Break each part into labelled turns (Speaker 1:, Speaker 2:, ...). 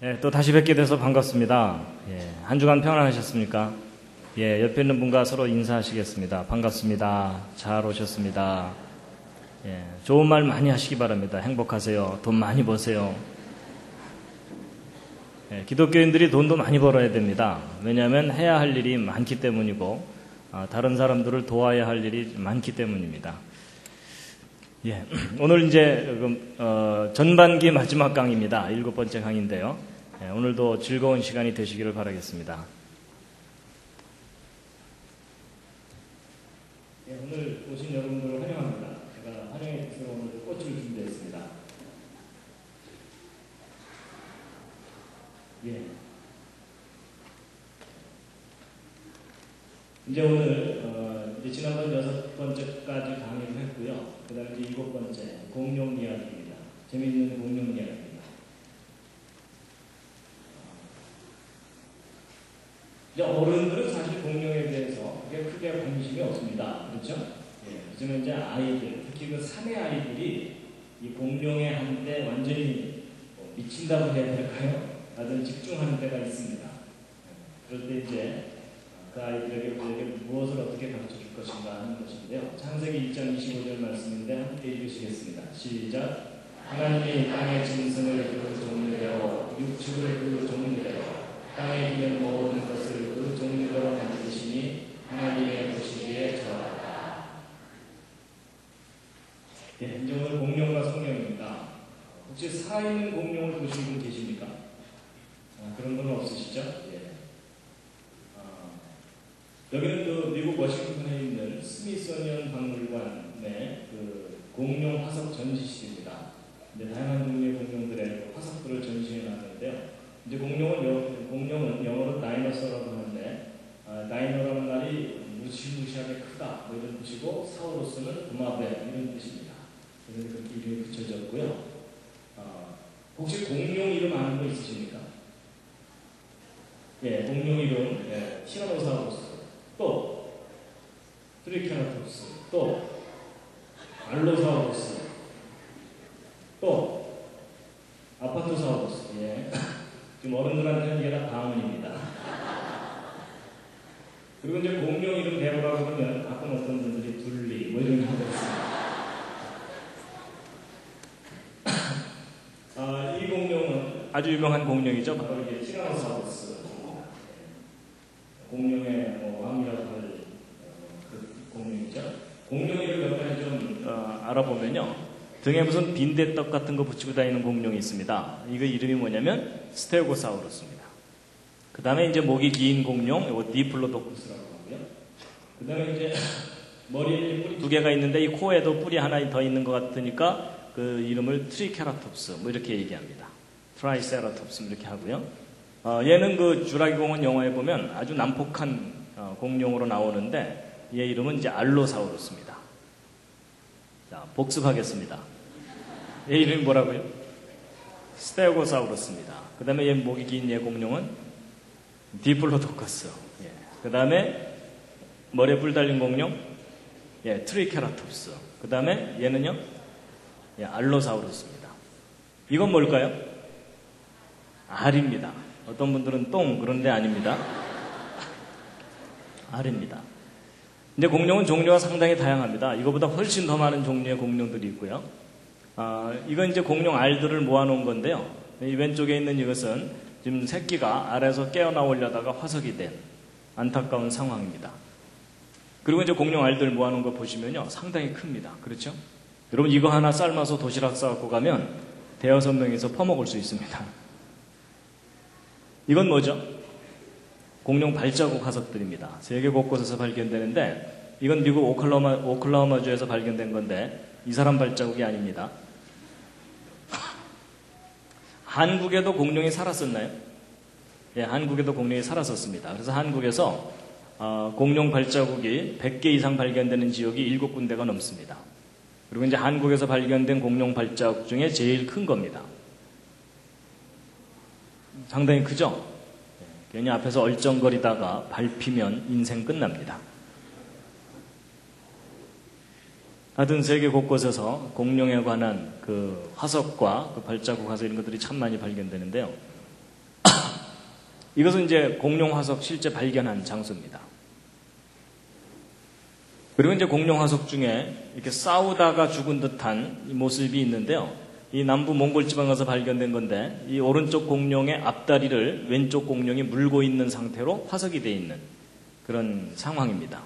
Speaker 1: 네, 또 다시 뵙게 돼서 반갑습니다. 한 주간 평안하셨습니까? 옆에 있는 분과 서로 인사하시겠습니다. 반갑습니다. 잘 오셨습니다. 좋은 말 많이 하시기 바랍니다. 행복하세요. 돈 많이 버세요. 기독교인들이 돈도 많이 벌어야 됩니다. 왜냐하면 해야 할 일이 많기 때문이고 다른 사람들을 도와야 할 일이 많기 때문입니다. 오늘 이제 전반기 마지막 강의입니다. 7번째 강의인데요. 오늘도 즐거운 시간이 되시기를 바라겠습니다. 오늘 오신 여러분들을 환영합니다. 제가 환영해 주셔서 오늘 꽃을 준비했습니다. 이제 오늘 이제 지난번 6번째까지 강의를 했고요. 그 다음에 이제 7번째 공룡 이야기입니다. 재미있는 공룡 이야기입니다. 이제 어른들은 사실 공룡에 대해서 크게 관심이 없습니다. 그렇죠? 하지만 이제 아이들, 특히 그 사내 아이들이 이 공룡에 한때 완전히 미친다고 해야 될까요? 아주 집중하는 때가 있습니다. 그럴 때 이제 그 아이들에게 우리에게 무엇을 어떻게 가르쳐 줄 것인가 하는 것인데요. 창세기 1장 25절 말씀인데 함께 읽으시겠습니다. 시작. 하나님이 땅의 짐승을 그 종류대로 육축을 그 종류대로 땅에 있는 모든 것을 그 종류대로 만드시니 하나님의 보시기에 좋았다. 이제 오늘 공룡과 성령입니다. 혹시 살아있는 공룡을 보신 분 계십니까? 그런 건 없으시죠? 여기는 그 미국 워싱턴에 있는 스미소니언 박물관의 그 공룡 화석 전시실입니다. 이제 다양한 종류의 공룡들의 화석들을 전시해 놨는데요. 이제 공룡은 영어로 다이너소라고 하는데, 다이너라는 말이 무시무시하게 크다 뭐 이런 뜻이고, 사우루스는 도마뱀 이런 뜻입니다. 그래서 그렇게 이름이 붙여졌고요. 혹시 공룡 이름 아는 거 있으십니까? 공룡 이름 티라노사우루스, 또 트리케라톱스, 또 알로사우루스, 또 아파토사우루스. 지금 어른들한테는 이게 다 방언입니다. 그리고 이제 공룡 이름 대보라고 하면 가끔 어떤 분들이 둘리 뭐 이런 게 하고 있습니다. 이 공룡은 아주 유명한 공룡이죠. 바로 이게 티라노사우루스. 공룡의 왕이라고 할 그 공룡이죠. 공룡 이름 몇 가지 좀 알아보면요. 등에 무슨 빈대떡 같은 거 붙이고 다니는 공룡이 있습니다. 이거 이름이 뭐냐면 스테고사우루스입니다. 그 다음에 이제 목이 긴 공룡, 이거 디플로도쿠스라고 하고요. 그 다음에 이제 머리에 뿔이 2개가 있는데 이 코에도 뿔이 하나 더 있는 것 같으니까 그 이름을 트리케라톱스 뭐 이렇게 얘기합니다. 트라이세라톱스 이렇게 하고요. 얘는 그 주라기 공원 영화에 보면 아주 난폭한 공룡으로 나오는데 얘 이름은 이제 알로사우루스입니다. 자, 복습하겠습니다. 얘 이름이 뭐라고요? 스테고사우루스입니다. 그 다음에 얘 목이 긴 얘 공룡은 디플로도커스. 그 다음에 머리에 뿔 달린 공룡, 트리케라톱스. 그 다음에 얘는요, 알로사우루스입니다. 이건 뭘까요? 알입니다. 어떤 분들은 똥 그런데 아닙니다. 알입니다. 근데 공룡은 종류가 상당히 다양합니다. 이거보다 훨씬 더 많은 종류의 공룡들이 있고요. 이건 이제 공룡 알들을 모아놓은 건데요. 이 왼쪽에 있는 이것은 지금 새끼가 알에서 깨어나오려다가 화석이 된 안타까운 상황입니다. 그리고 이제 공룡 알들 모아놓은 거 보시면요. 상당히 큽니다. 그렇죠? 여러분 이거 하나 삶아서 도시락 싸갖고 가면 대여섯 명이서 퍼먹을 수 있습니다. 이건 뭐죠? 공룡 발자국 화석들입니다. 세계 곳곳에서 발견되는데 이건 미국 오클라호마주에서 발견된 건데 이 사람 발자국이 아닙니다. 한국에도 공룡이 살았었나요? 한국에도 공룡이 살았었습니다. 그래서 한국에서 공룡 발자국이 100개 이상 발견되는 지역이 7군데가 넘습니다. 그리고 이제 한국에서 발견된 공룡 발자국 중에 제일 큰 겁니다. 상당히 크죠? 괜히 앞에서 얼쩡거리다가 밟히면 인생 끝납니다. 하여튼 세계 곳곳에서 공룡에 관한 그 화석과 그 발자국 화석 이런 것들이 참 많이 발견되는데요. 이것은 이제 공룡 화석 실제 발견한 장소입니다. 그리고 이제 공룡 화석 중에 이렇게 싸우다가 죽은 듯한 모습이 있는데요. 이 남부 몽골 지방에서 발견된 건데 이 오른쪽 공룡의 앞다리를 왼쪽 공룡이 물고 있는 상태로 화석이 되어 있는 그런 상황입니다.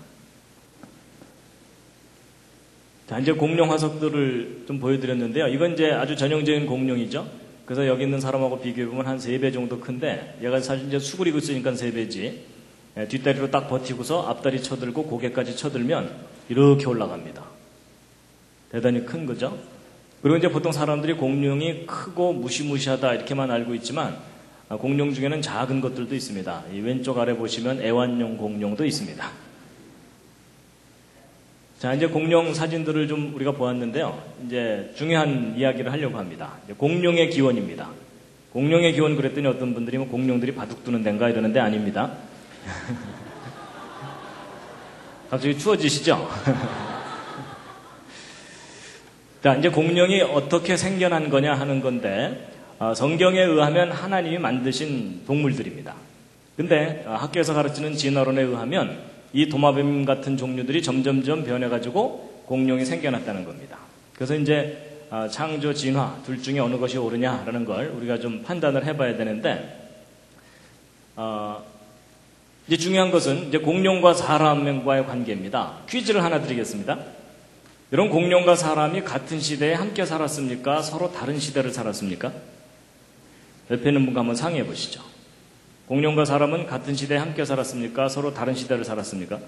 Speaker 1: 자, 이제 공룡 화석들을 좀 보여드렸는데요. 이건 이제 아주 전형적인 공룡이죠. 그래서 여기 있는 사람하고 비교해보면 한 3배 정도 큰데 얘가 사실 이제 수그리고 있으니까 3배지. 뒷다리로 딱 버티고서 앞다리 쳐들고 고개까지 쳐들면 이렇게 올라갑니다. 대단히 큰 거죠. 그리고 이제 보통 사람들이 공룡이 크고 무시무시하다 이렇게만 알고 있지만 공룡 중에는 작은 것들도 있습니다. 이 왼쪽 아래 보시면 애완용 공룡도 있습니다. 자, 이제 공룡 사진들을 좀 우리가 보았는데요. 이제 중요한 이야기를 하려고 합니다. 공룡의 기원입니다. 공룡의 기원 그랬더니 어떤 분들이 뭐 공룡들이 바둑 두는 데인가 이러는데 아닙니다. 갑자기 추워지시죠? 자, 이제 공룡이 어떻게 생겨난 거냐 하는 건데 성경에 의하면 하나님이 만드신 동물들입니다. 근데 학교에서 가르치는 진화론에 의하면 이 도마뱀 같은 종류들이 점점점 변해가지고 공룡이 생겨났다는 겁니다. 그래서 이제 창조, 진화 둘 중에 어느 것이 옳으냐라는 걸 우리가 좀 판단을 해봐야 되는데 이제 중요한 것은 이제 공룡과 사람과의 관계입니다. 퀴즈를 하나 드리겠습니다. 여러분, 공룡과 사람이 같은 시대에 함께 살았습니까? 서로 다른 시대를 살았습니까? 옆에 있는 분과 한번 상의해 보시죠. 공룡과 사람은 같은 시대에 함께 살았습니까? 서로 다른 시대를 살았습니까?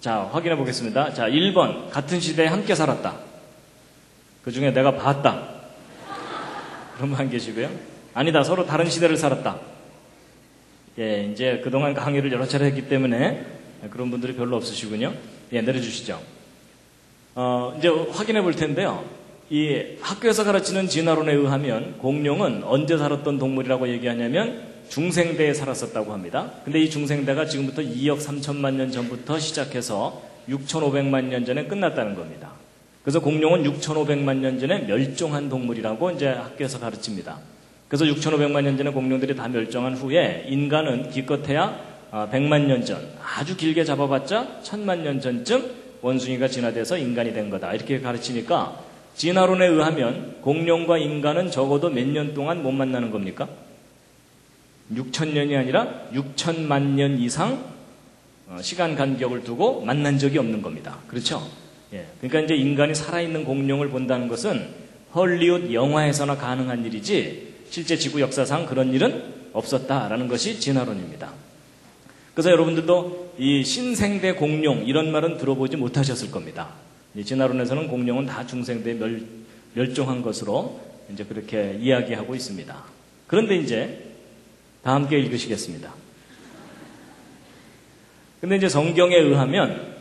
Speaker 1: 자, 확인해 보겠습니다. 자, 1번 같은 시대에 함께 살았다. 그 중에 내가 봤다. 그런 분 안 계시고요. 아니다, 서로 다른 시대를 살았다. 예, 이제 그동안 강의를 여러 차례 했기 때문에 그런 분들이 별로 없으시군요. 예, 내려주시죠. 이제 확인해 볼 텐데요. 이 학교에서 가르치는 진화론에 의하면 공룡은 언제 살았던 동물이라고 얘기하냐면 중생대에 살았었다고 합니다. 근데 이 중생대가 지금부터 2억 3천만 년 전부터 시작해서 6,500만 년 전에 끝났다는 겁니다. 그래서 공룡은 6,500만 년 전에 멸종한 동물이라고 이제 학교에서 가르칩니다. 그래서 6,500만 년 전에 공룡들이 다 멸종한 후에 인간은 기껏해야 100만 년 전, 아주 길게 잡아봤자 1,000만 년 전쯤 원숭이가 진화돼서 인간이 된 거다. 이렇게 가르치니까 진화론에 의하면 공룡과 인간은 적어도 몇 년 동안 못 만나는 겁니까? 6,000년이 아니라 6,000만 년 이상 시간 간격을 두고 만난 적이 없는 겁니다. 그렇죠? 예. 그러니까 이제 인간이 살아있는 공룡을 본다는 것은 헐리우드 영화에서나 가능한 일이지 실제 지구 역사상 그런 일은 없었다라는 것이 진화론입니다. 그래서 여러분들도 이 신생대 공룡 이런 말은 들어보지 못하셨을 겁니다. 진화론에서는 공룡은 다 중생대에 멸종한 것으로 이제 그렇게 이야기하고 있습니다. 그런데 이제 다 함께 읽으시겠습니다. 근데 이제 성경에 의하면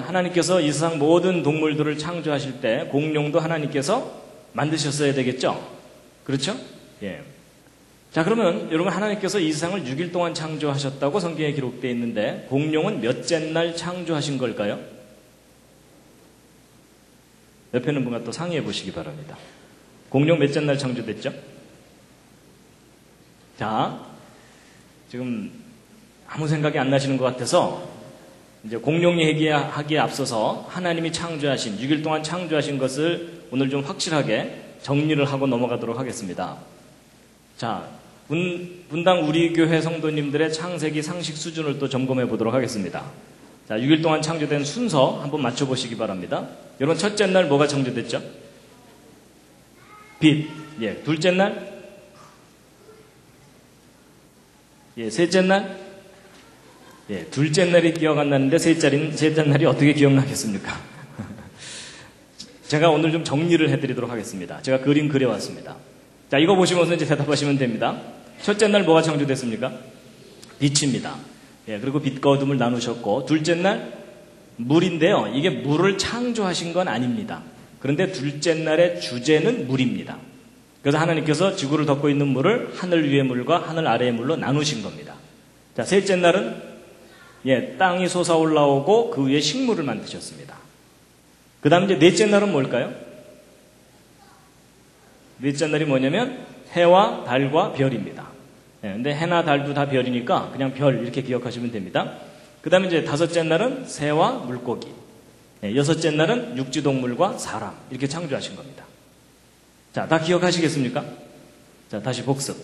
Speaker 1: 하나님께서 이 세상 모든 동물들을 창조하실 때 공룡도 하나님께서 만드셨어야 되겠죠? 그렇죠? 예. 자, 그러면 여러분, 하나님께서 이 세상을 6일 동안 창조하셨다고 성경에 기록되어 있는데 공룡은 몇째 날 창조하신 걸까요? 옆에 있는 분과 또 상의해 보시기 바랍니다. 공룡 몇째 날 창조됐죠? 자, 지금 아무 생각이 안 나시는 것 같아서 이제 공룡 얘기하기에 앞서서 하나님이 창조하신 6일 동안 창조하신 것을 오늘 좀 확실하게 정리를 하고 넘어가도록 하겠습니다. 자, 분당 우리 교회 성도님들의 창세기 상식 수준을 또 점검해 보도록 하겠습니다. 자, 6일 동안 창조된 순서 한번 맞춰보시기 바랍니다. 여러분, 첫째 날 뭐가 창조됐죠? 빛. 예. 둘째 날? 예. 셋째 날? 예. 둘째 날이 기억 안 나는데 셋째 날이 어떻게 기억나겠습니까? 제가 오늘 좀 정리를 해드리도록 하겠습니다. 제가 그림 그려왔습니다. 자, 이거 보시면서 이제 대답하시면 됩니다. 첫째 날 뭐가 창조됐습니까? 빛입니다. 예, 그리고 빛과 어둠을 나누셨고, 둘째 날 물인데요. 이게 물을 창조하신 건 아닙니다. 그런데 둘째 날의 주제는 물입니다. 그래서 하나님께서 지구를 덮고 있는 물을 하늘 위의 물과 하늘 아래의 물로 나누신 겁니다. 자, 셋째 날은 예, 땅이 솟아올라오고 그 위에 식물을 만드셨습니다. 그 다음 이제 넷째 날은 뭘까요? 넷째 날이 뭐냐면 해와 달과 별입니다. 예, 근데 해나 달도 다 별이니까 그냥 별 이렇게 기억하시면 됩니다. 그 다음에 이제 다섯째 날은 새와 물고기. 예, 여섯째 날은 육지동물과 사람. 이렇게 창조하신 겁니다. 자, 다 기억하시겠습니까? 자, 다시 복습.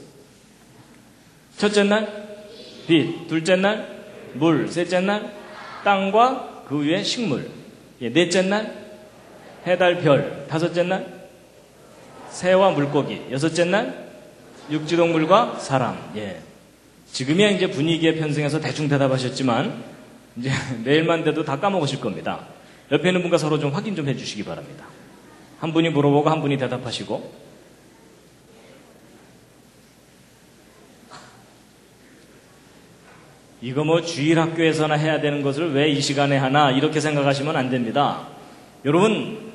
Speaker 1: 첫째 날, 빛. 둘째 날, 물. 셋째 날, 땅과 그 위에 식물. 예, 넷째 날, 해, 달, 별. 다섯째 날, 새와 물고기. 여섯째 날, 육지동물과 사람. 예. 지금이야 이제 분위기에 편승해서 대충 대답하셨지만, 이제 내일만 돼도 다 까먹으실 겁니다. 옆에 있는 분과 서로 좀 확인 좀 해주시기 바랍니다. 한 분이 물어보고 한 분이 대답하시고. 이거 뭐 주일학교에서나 해야 되는 것을 왜 이 시간에 하나 이렇게 생각하시면 안 됩니다. 여러분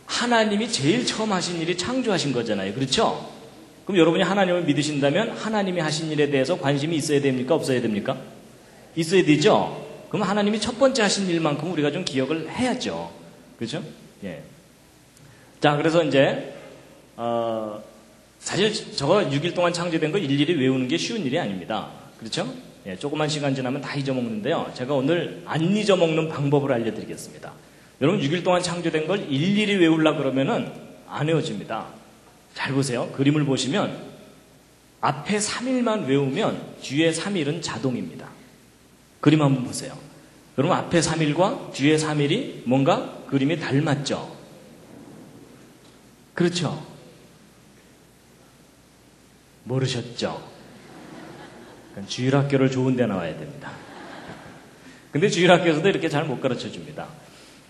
Speaker 1: 하나님이 제일 처음 하신 일이 창조하신 거잖아요. 그렇죠? 그럼 여러분이 하나님을 믿으신다면 하나님이 하신 일에 대해서 관심이 있어야 됩니까? 없어야 됩니까? 있어야 되죠? 그럼 하나님이 첫 번째 하신 일만큼 우리가 좀 기억을 해야죠. 그렇죠? 예. 자, 그래서 이제 사실 저거 6일 동안 창조된 거 일일이 외우는 게 쉬운 일이 아닙니다. 그렇죠? 예, 조그만 시간 지나면 다 잊어먹는데요. 제가 오늘 안 잊어먹는 방법을 알려드리겠습니다. 여러분 6일 동안 창조된 걸 일일이 외우려고 그러면은 안 외워집니다. 잘 보세요. 그림을 보시면 앞에 3일만 외우면 뒤에 3일은 자동입니다. 그림 한번 보세요. 여러분 앞에 3일과 뒤에 3일이 뭔가 그림이 닮았죠? 그렇죠? 모르셨죠? 그러니까 주일학교를 좋은 데 나와야 됩니다. 근데 주일학교에서도 이렇게 잘 못 가르쳐 줍니다.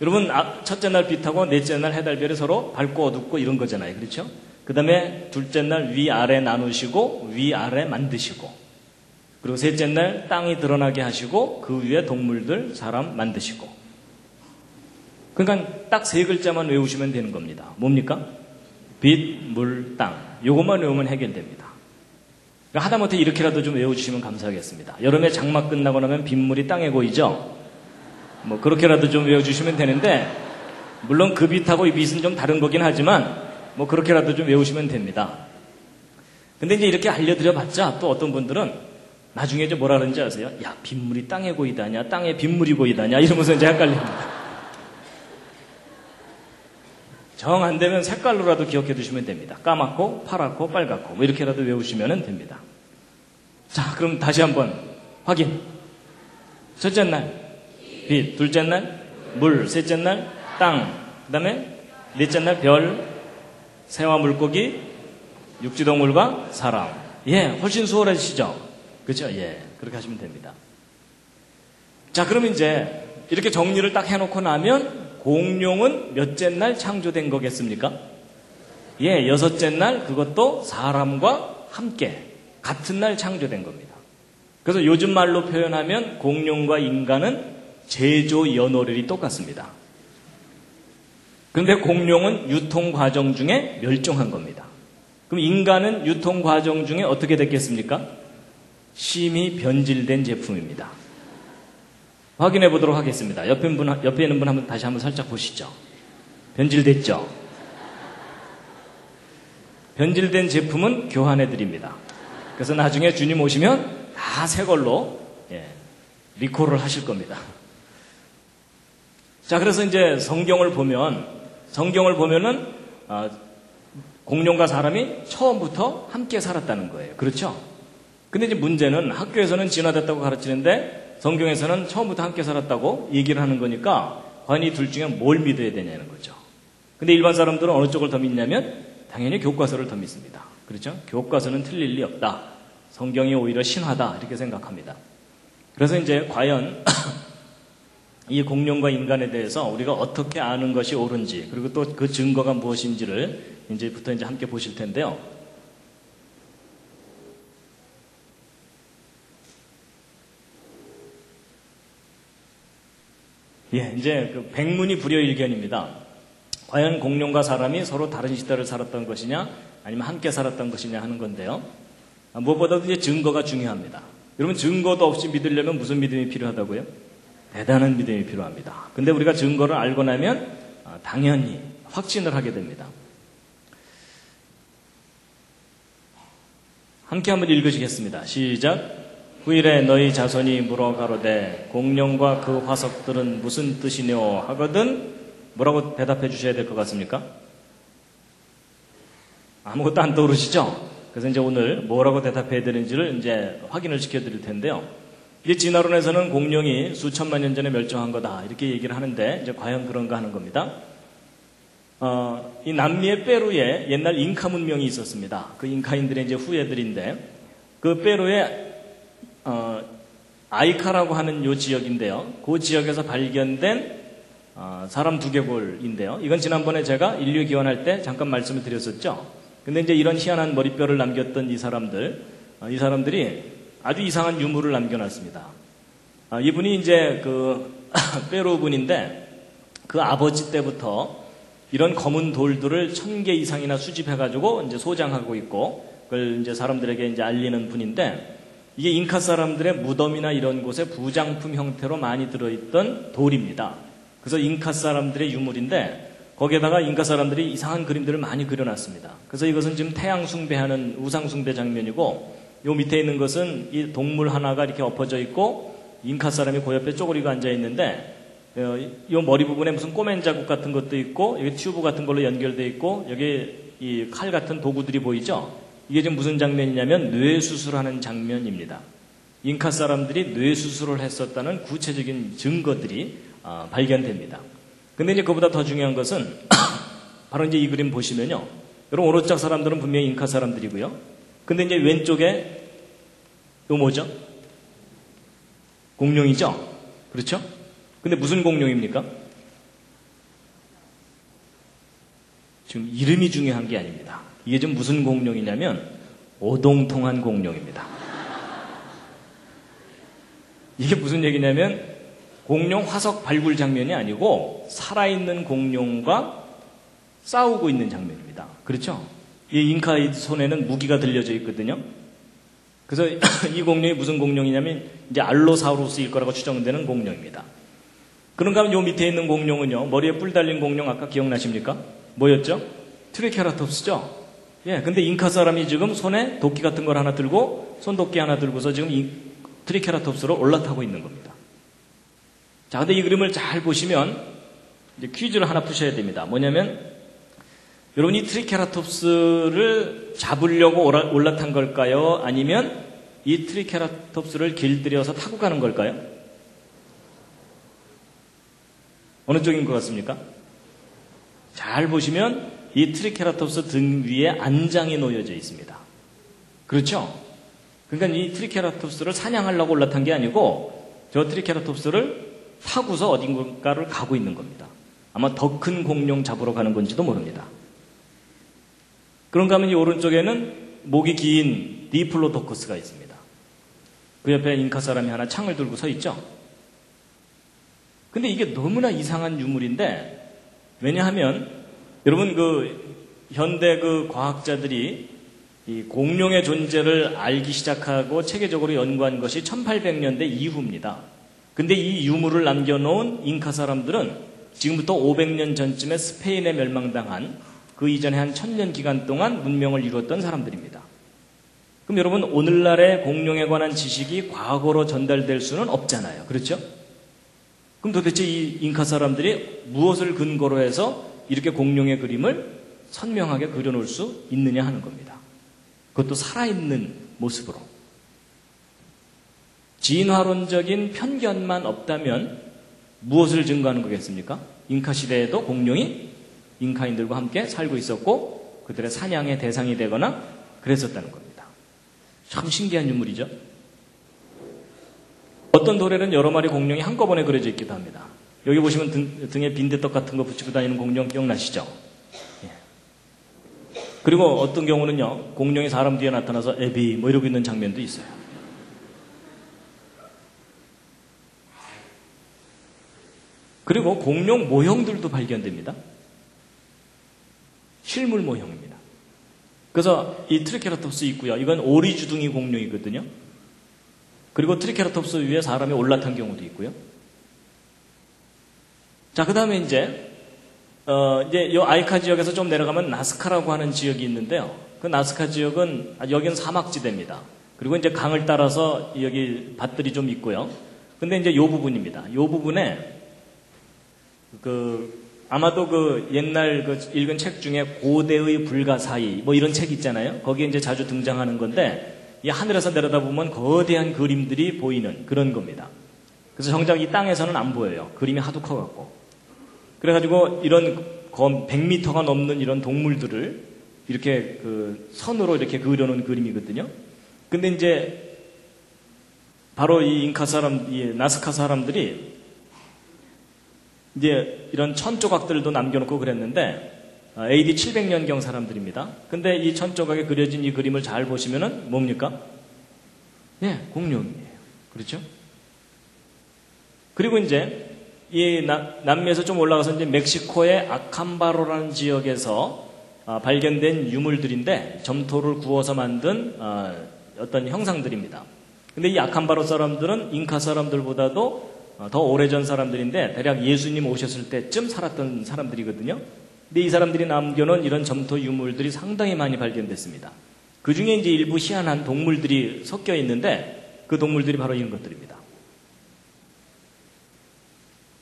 Speaker 1: 여러분 첫째 날 빛하고 넷째 날 해달별이 서로 밝고 어둡고 이런 거잖아요. 그렇죠? 그 다음에 둘째 날 위아래 나누시고 위아래 만드시고, 그리고 셋째 날 땅이 드러나게 하시고 그 위에 동물들 사람 만드시고. 그러니까 딱 세 글자만 외우시면 되는 겁니다. 뭡니까? 빛, 물, 땅. 요것만 외우면 해결됩니다. 그러니까 하다못해 이렇게라도 좀 외워주시면 감사하겠습니다. 여름에 장마 끝나고 나면 빗물이 땅에 고이죠? 뭐 그렇게라도 좀 외워주시면 되는데, 물론 그 빛하고 이 빛은 좀 다른 거긴 하지만 뭐 그렇게라도 좀 외우시면 됩니다. 근데 이제 이렇게 알려드려봤자 또 어떤 분들은 나중에 이제 뭐라 그러는지 아세요? 야, 빗물이 땅에 고이다냐, 땅에 빗물이 고이다냐, 이러면서 이제 헷갈립니다. 정 안 되면 색깔로라도 기억해 두시면 됩니다. 까맣고 파랗고 빨갛고 뭐 이렇게라도 외우시면 됩니다. 자, 그럼 다시 한번 확인. 첫째 날 빛, 둘째 날 물, 셋째 날 땅, 그 다음에 넷째 날 별, 새와 물고기, 육지동물과 사람. 예, 훨씬 수월하시죠? 그렇죠? 예, 그렇게 하시면 됩니다. 자, 그럼 이제 이렇게 정리를 딱 해놓고 나면 공룡은 몇째 날 창조된 거겠습니까? 예, 여섯째 날, 그것도 사람과 함께 같은 날 창조된 겁니다. 그래서 요즘 말로 표현하면 공룡과 인간은 제조 연월일이 똑같습니다. 그런데 공룡은 유통 과정 중에 멸종한 겁니다. 그럼 인간은 유통 과정 중에 어떻게 됐겠습니까? 심히 변질된 제품입니다. 확인해 보도록 하겠습니다. 옆에 있는 분 한번 다시 한번 살짝 보시죠. 변질됐죠? 변질된 제품은 교환해 드립니다. 그래서 나중에 주님 오시면 다 새 걸로 리콜을 하실 겁니다. 자, 그래서 이제 성경을 보면은 공룡과 사람이 처음부터 함께 살았다는 거예요. 그렇죠? 근데 이제 문제는 학교에서는 진화됐다고 가르치는데 성경에서는 처음부터 함께 살았다고 얘기를 하는 거니까 과연 이 둘 중에 뭘 믿어야 되냐는 거죠. 근데 일반 사람들은 어느 쪽을 더 믿냐면 당연히 교과서를 더 믿습니다. 그렇죠? 교과서는 틀릴 리 없다. 성경이 오히려 신화다. 이렇게 생각합니다. 그래서 이제 과연 이 공룡과 인간에 대해서 우리가 어떻게 아는 것이 옳은지, 그리고 또 그 증거가 무엇인지를 이제부터 함께 보실 텐데요. 예, 이제 그 백문이 불여일견입니다. 과연 공룡과 사람이 서로 다른 시대를 살았던 것이냐, 아니면 함께 살았던 것이냐 하는 건데요. 무엇보다도 이제 증거가 중요합니다. 여러분, 증거도 없이 믿으려면 무슨 믿음이 필요하다고요? 대단한 믿음이 필요합니다. 근데 우리가 증거를 알고 나면 당연히 확신을 하게 됩니다. 함께 한번 읽으시겠습니다. 시작. 후일에 너희 자손이 물어 가로되 공룡과 그 화석들은 무슨 뜻이뇨 하거든 뭐라고 대답해 주셔야 될 것 같습니까? 아무것도 안 떠오르시죠? 그래서 이제 오늘 뭐라고 대답해야 되는지를 이제 확인을 시켜드릴 텐데요. 이제 진화론에서는 공룡이 수천만 년 전에 멸종한 거다 이렇게 얘기를 하는데 이제 과연 그런가 하는 겁니다. 이 남미의 페루에 옛날 잉카 문명이 있었습니다. 그 잉카인들의 이제 후예들인데 그 페루에 아이카라고 하는 요 지역인데요. 그 지역에서 발견된 사람 두개골인데요. 이건 지난번에 제가 인류 기원할 때 잠깐 말씀을 드렸었죠. 근데 이제 이런 희한한 머리뼈를 남겼던 이 사람들이 아주 이상한 유물을 남겨놨습니다. 이분이 이제 그 페루 분인데 그 아버지 때부터 이런 검은 돌들을 1000개 이상이나 수집해가지고 이제 소장하고 있고 그걸 이제 사람들에게 이제 알리는 분인데 이게 잉카 사람들의 무덤이나 이런 곳에 부장품 형태로 많이 들어있던 돌입니다. 그래서 잉카 사람들의 유물인데 거기에다가 잉카 사람들이 이상한 그림들을 많이 그려놨습니다. 그래서 이것은 지금 태양 숭배하는 우상 숭배 장면이고 요 밑에 있는 것은 이 동물 하나가 이렇게 엎어져 있고 잉카 사람이 그 옆에 쪼그리고 앉아 있는데 요 머리 부분에 무슨 꼬맨 자국 같은 것도 있고 여기 튜브 같은 걸로 연결되어 있고 여기 이 칼 같은 도구들이 보이죠? 이게 지금 무슨 장면이냐면 뇌 수술하는 장면입니다. 잉카 사람들이 뇌 수술을 했었다는 구체적인 증거들이 발견됩니다. 근데 이제 그보다 더 중요한 것은 바로 이제 이 그림 보시면요. 여러분 오른쪽 사람들은 분명히 잉카 사람들이고요. 근데 이제 왼쪽에 요 뭐죠? 공룡이죠? 그렇죠? 근데 무슨 공룡입니까? 지금 이름이 중요한 게 아닙니다. 이게 지금 무슨 공룡이냐면 오동통한 공룡입니다. 이게 무슨 얘기냐면 공룡 화석 발굴 장면이 아니고 살아있는 공룡과 싸우고 있는 장면입니다. 그렇죠? 이 잉카의 손에는 무기가 들려져 있거든요. 그래서 이 공룡이 무슨 공룡이냐면 이제 알로사우루스일 거라고 추정되는 공룡입니다. 그런가 하면 요 밑에 있는 공룡은요. 머리에 뿔 달린 공룡 아까 기억나십니까? 뭐였죠? 트리케라톱스죠? 예, 근데 잉카 사람이 지금 손에 도끼 같은 걸 하나 들고 손도끼 하나 들고서 지금 이 트리케라톱스로 올라타고 있는 겁니다. 자, 근데 이 그림을 잘 보시면 이제 퀴즈를 하나 푸셔야 됩니다. 뭐냐면 여러분이 트리케라톱스를 잡으려고 올라탄 걸까요? 아니면 이 트리케라톱스를 길들여서 타고 가는 걸까요? 어느 쪽인 것 같습니까? 잘 보시면 이 트리케라톱스 등 위에 안장이 놓여져 있습니다. 그렇죠? 그러니까 이 트리케라톱스를 사냥하려고 올라탄 게 아니고 저 트리케라톱스를 타고서 어딘가를 가고 있는 겁니다. 아마 더 큰 공룡 잡으러 가는 건지도 모릅니다. 그런가 하면 이 오른쪽에는 목이 긴 디플로도커스가 있습니다. 그 옆에 잉카 사람이 하나 창을 들고 서 있죠. 근데 이게 너무나 이상한 유물인데 왜냐하면 여러분 현대 과학자들이 이 공룡의 존재를 알기 시작하고 체계적으로 연구한 것이 1800년대 이후입니다. 근데 이 유물을 남겨놓은 잉카 사람들은 지금부터 500년 전쯤에 스페인에 멸망당한 그 이전에 한 1000년 기간 동안 문명을 이루었던 사람들입니다. 그럼 여러분 오늘날의 공룡에 관한 지식이 과거로 전달될 수는 없잖아요. 그렇죠? 그럼 도대체 이 잉카 사람들이 무엇을 근거로 해서 이렇게 공룡의 그림을 선명하게 그려놓을 수 있느냐 하는 겁니다. 그것도 살아있는 모습으로. 진화론적인 편견만 없다면 무엇을 증거하는 거겠습니까? 잉카 시대에도 공룡이 잉카인들과 함께 살고 있었고 그들의 사냥의 대상이 되거나 그랬었다는 겁니다. 참 신기한 유물이죠. 어떤 돌에는 여러 마리 공룡이 한꺼번에 그려져 있기도 합니다. 여기 보시면 등에 빈대떡 같은 거 붙이고 다니는 공룡 기억나시죠? 예. 그리고 어떤 경우는요, 공룡이 사람 뒤에 나타나서 애비 뭐 이러고 있는 장면도 있어요. 그리고 공룡 모형들도 발견됩니다. 실물 모형입니다. 그래서 이 트리케라톱스 있고요. 이건 오리주둥이 공룡이거든요. 그리고 트리케라톱스 위에 사람이 올라탄 경우도 있고요. 자, 그 다음에 이제 이제 요 아이카 지역에서 좀 내려가면 나스카라고 하는 지역이 있는데요. 그 나스카 지역은, 여기는 사막지대입니다. 그리고 이제 강을 따라서 여기 밭들이 좀 있고요. 근데 이제 요 부분입니다. 요 부분에, 아마도 옛날 읽은 책 중에 고대의 불가사의, 뭐 이런 책 있잖아요. 거기에 이제 자주 등장하는 건데, 이 하늘에서 내려다보면 거대한 그림들이 보이는 그런 겁니다. 그래서 정작 이 땅에서는 안 보여요. 그림이 하도 커갖고. 그래가지고 이런 100m가 넘는 이런 동물들을 이렇게 선으로 이렇게 그려놓은 그림이거든요. 근데 이제 바로 이 이 나스카 사람들이 이제 이런 천 조각들도 남겨놓고 그랬는데 AD 700년경 사람들입니다. 근데 이 천 조각에 그려진 이 그림을 잘 보시면은 뭡니까? 예, 공룡이에요. 그렇죠? 그리고 이제 이 남미에서 좀 올라가서 이제 멕시코의 아캄바로라는 지역에서 발견된 유물들인데 점토를 구워서 만든 어떤 형상들입니다. 근데 이 아캄바로 사람들은 잉카 사람들보다도 더 오래전 사람들인데 대략 예수님 오셨을 때쯤 살았던 사람들이거든요. 근데 이 사람들이 남겨놓은 이런 점토 유물들이 상당히 많이 발견됐습니다. 그 중에 이제 일부 희한한 동물들이 섞여 있는데 그 동물들이 바로 이런 것들입니다.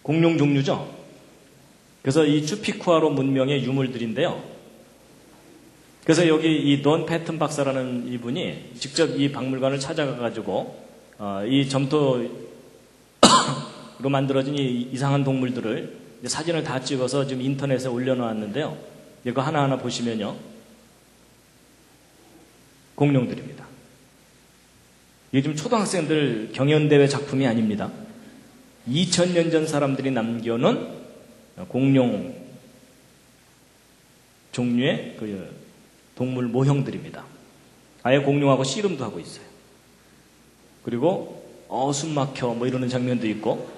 Speaker 1: 공룡 종류죠. 그래서 이 추피쿠아로 문명의 유물들인데요. 그래서 여기 이 돈 패튼 박사라는 이분이 직접 이 박물관을 찾아가가지고 이 점토로 만들어진 이 이상한 동물들을 사진을 다 찍어서 지금 인터넷에 올려놓았는데요. 이거 하나하나 보시면요. 공룡들입니다. 이게 지금 초등학생들 경연대회 작품이 아닙니다. 2000년 전 사람들이 남겨놓은 공룡 종류의 동물 모형들입니다. 아예 공룡하고 씨름도 하고 있어요. 그리고 숨 막혀 뭐 이러는 장면도 있고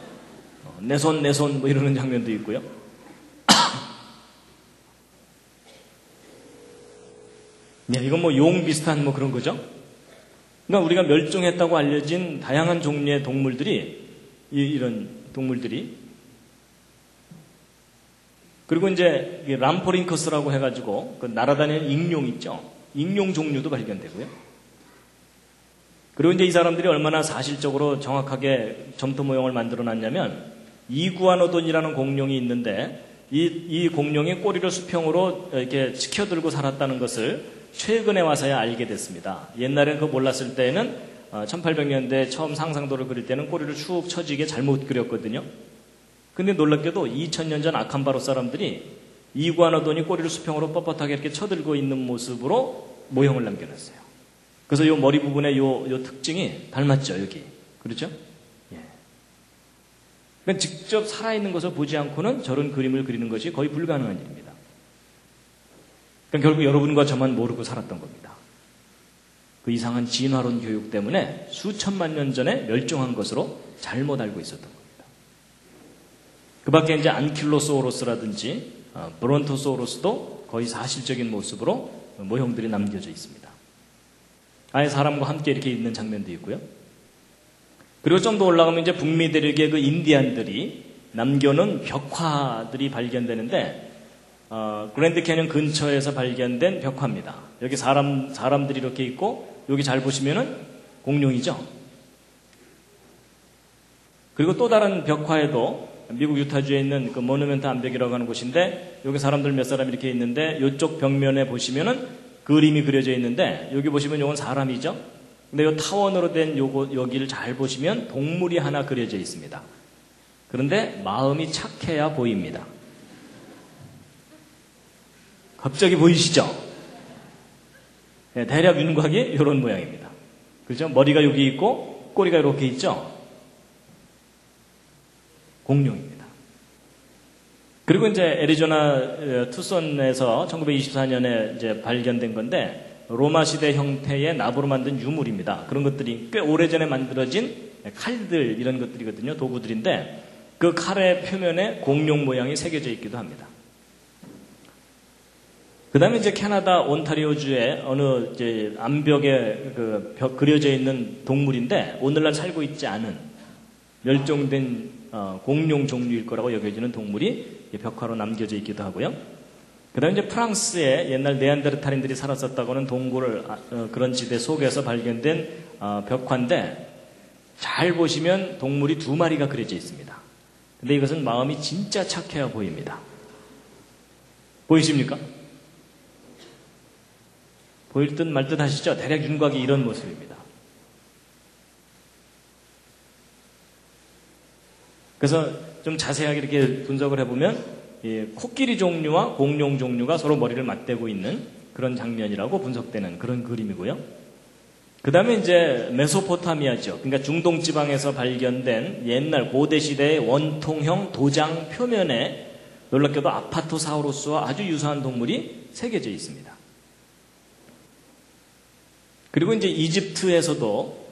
Speaker 1: 내 손 뭐 이러는 장면도 있고요. 네, 이건 뭐 용 비슷한 뭐 그런 거죠. 그러니까 우리가 멸종했다고 알려진 다양한 종류의 동물들이 이런 동물들이 그리고 이제 람포링커스라고 해가지고 날아다니는 익룡 있죠. 익룡 종류도 발견되고요. 그리고 이제 이 사람들이 얼마나 사실적으로 정확하게 점토 모형을 만들어 놨냐면 이구아노돈이라는 공룡이 있는데 이 공룡이 꼬리를 수평으로 이렇게 치켜들고 살았다는 것을 최근에 와서야 알게 됐습니다. 옛날엔 그거 몰랐을 때는 1800년대 처음 상상도를 그릴 때는 꼬리를 축 처지게 잘못 그렸거든요. 근데 놀랍게도 2000년 전 아캄바로 사람들이 이구아노돈이 꼬리를 수평으로 뻣뻣하게 이렇게 쳐들고 있는 모습으로 모형을 남겨놨어요. 그래서 요 머리 부분에 요 특징이 닮았죠, 여기. 그렇죠? 예. 그러니까 직접 살아있는 것을 보지 않고는 저런 그림을 그리는 것이 거의 불가능한 일입니다. 그러니까 결국 여러분과 저만 모르고 살았던 겁니다. 그 이상한 진화론 교육 때문에 수천만 년 전에 멸종한 것으로 잘못 알고 있었던 겁니다. 그 밖에 이제 안킬로소우로스라든지 브론토소우로스도 거의 사실적인 모습으로 모형들이 남겨져 있습니다. 아예 사람과 함께 이렇게 있는 장면도 있고요. 그리고 좀 더 올라가면 이제 북미 대륙의 그 인디안들이 남겨놓은 벽화들이 발견되는데 그랜드 캐년 근처에서 발견된 벽화입니다. 여기 사람들이 이렇게 있고 여기 잘 보시면은 공룡이죠. 그리고 또 다른 벽화에도 미국 유타주에 있는 그 모누멘트 암벽이라고 하는 곳인데 여기 사람들 몇 사람 이렇게 있는데 이쪽 벽면에 보시면은 그림이 그려져 있는데 여기 보시면 이건 사람이죠. 근데 이 타원으로 된 여기를 잘 보시면 동물이 하나 그려져 있습니다. 그런데 마음이 착해야 보입니다. 갑자기 보이시죠? 네, 대략 윤곽이 이런 모양입니다. 그렇죠? 머리가 여기 있고 꼬리가 이렇게 있죠? 공룡입니다. 그리고 이제 애리조나 투손에서 1924년에 이제 발견된 건데 로마 시대 형태의 나무로 만든 유물입니다. 그런 것들이 꽤 오래전에 만들어진 칼들 이런 것들이거든요. 도구들인데 그 칼의 표면에 공룡 모양이 새겨져 있기도 합니다. 그 다음에 이제 캐나다 온타리오주의 어느 이제 암벽에 그려져 있는 동물인데 오늘날 살고 있지 않은 멸종된 공룡 종류일 거라고 여겨지는 동물이 벽화로 남겨져 있기도 하고요. 그 다음에 이제 프랑스에 옛날 네안데르탈인들이 살았었다고 하는 동굴, 그런 지대 속에서 발견된 벽화인데, 잘 보시면 동물이 2마리가 그려져 있습니다. 근데 이것은 마음이 진짜 착해 보입니다. 보이십니까? 보일 듯 말 듯 하시죠? 대략 윤곽이 이런 모습입니다. 그래서 좀 자세하게 이렇게 분석을 해보면 코끼리 종류와 공룡 종류가 서로 머리를 맞대고 있는 그런 장면이라고 분석되는 그런 그림이고요. 그 다음에 이제 메소포타미아죠. 그러니까 중동 지방에서 발견된 옛날 고대 시대의 원통형 도장 표면에 놀랍게도 아파토사우루스와 아주 유사한 동물이 새겨져 있습니다. 그리고 이제 이집트에서도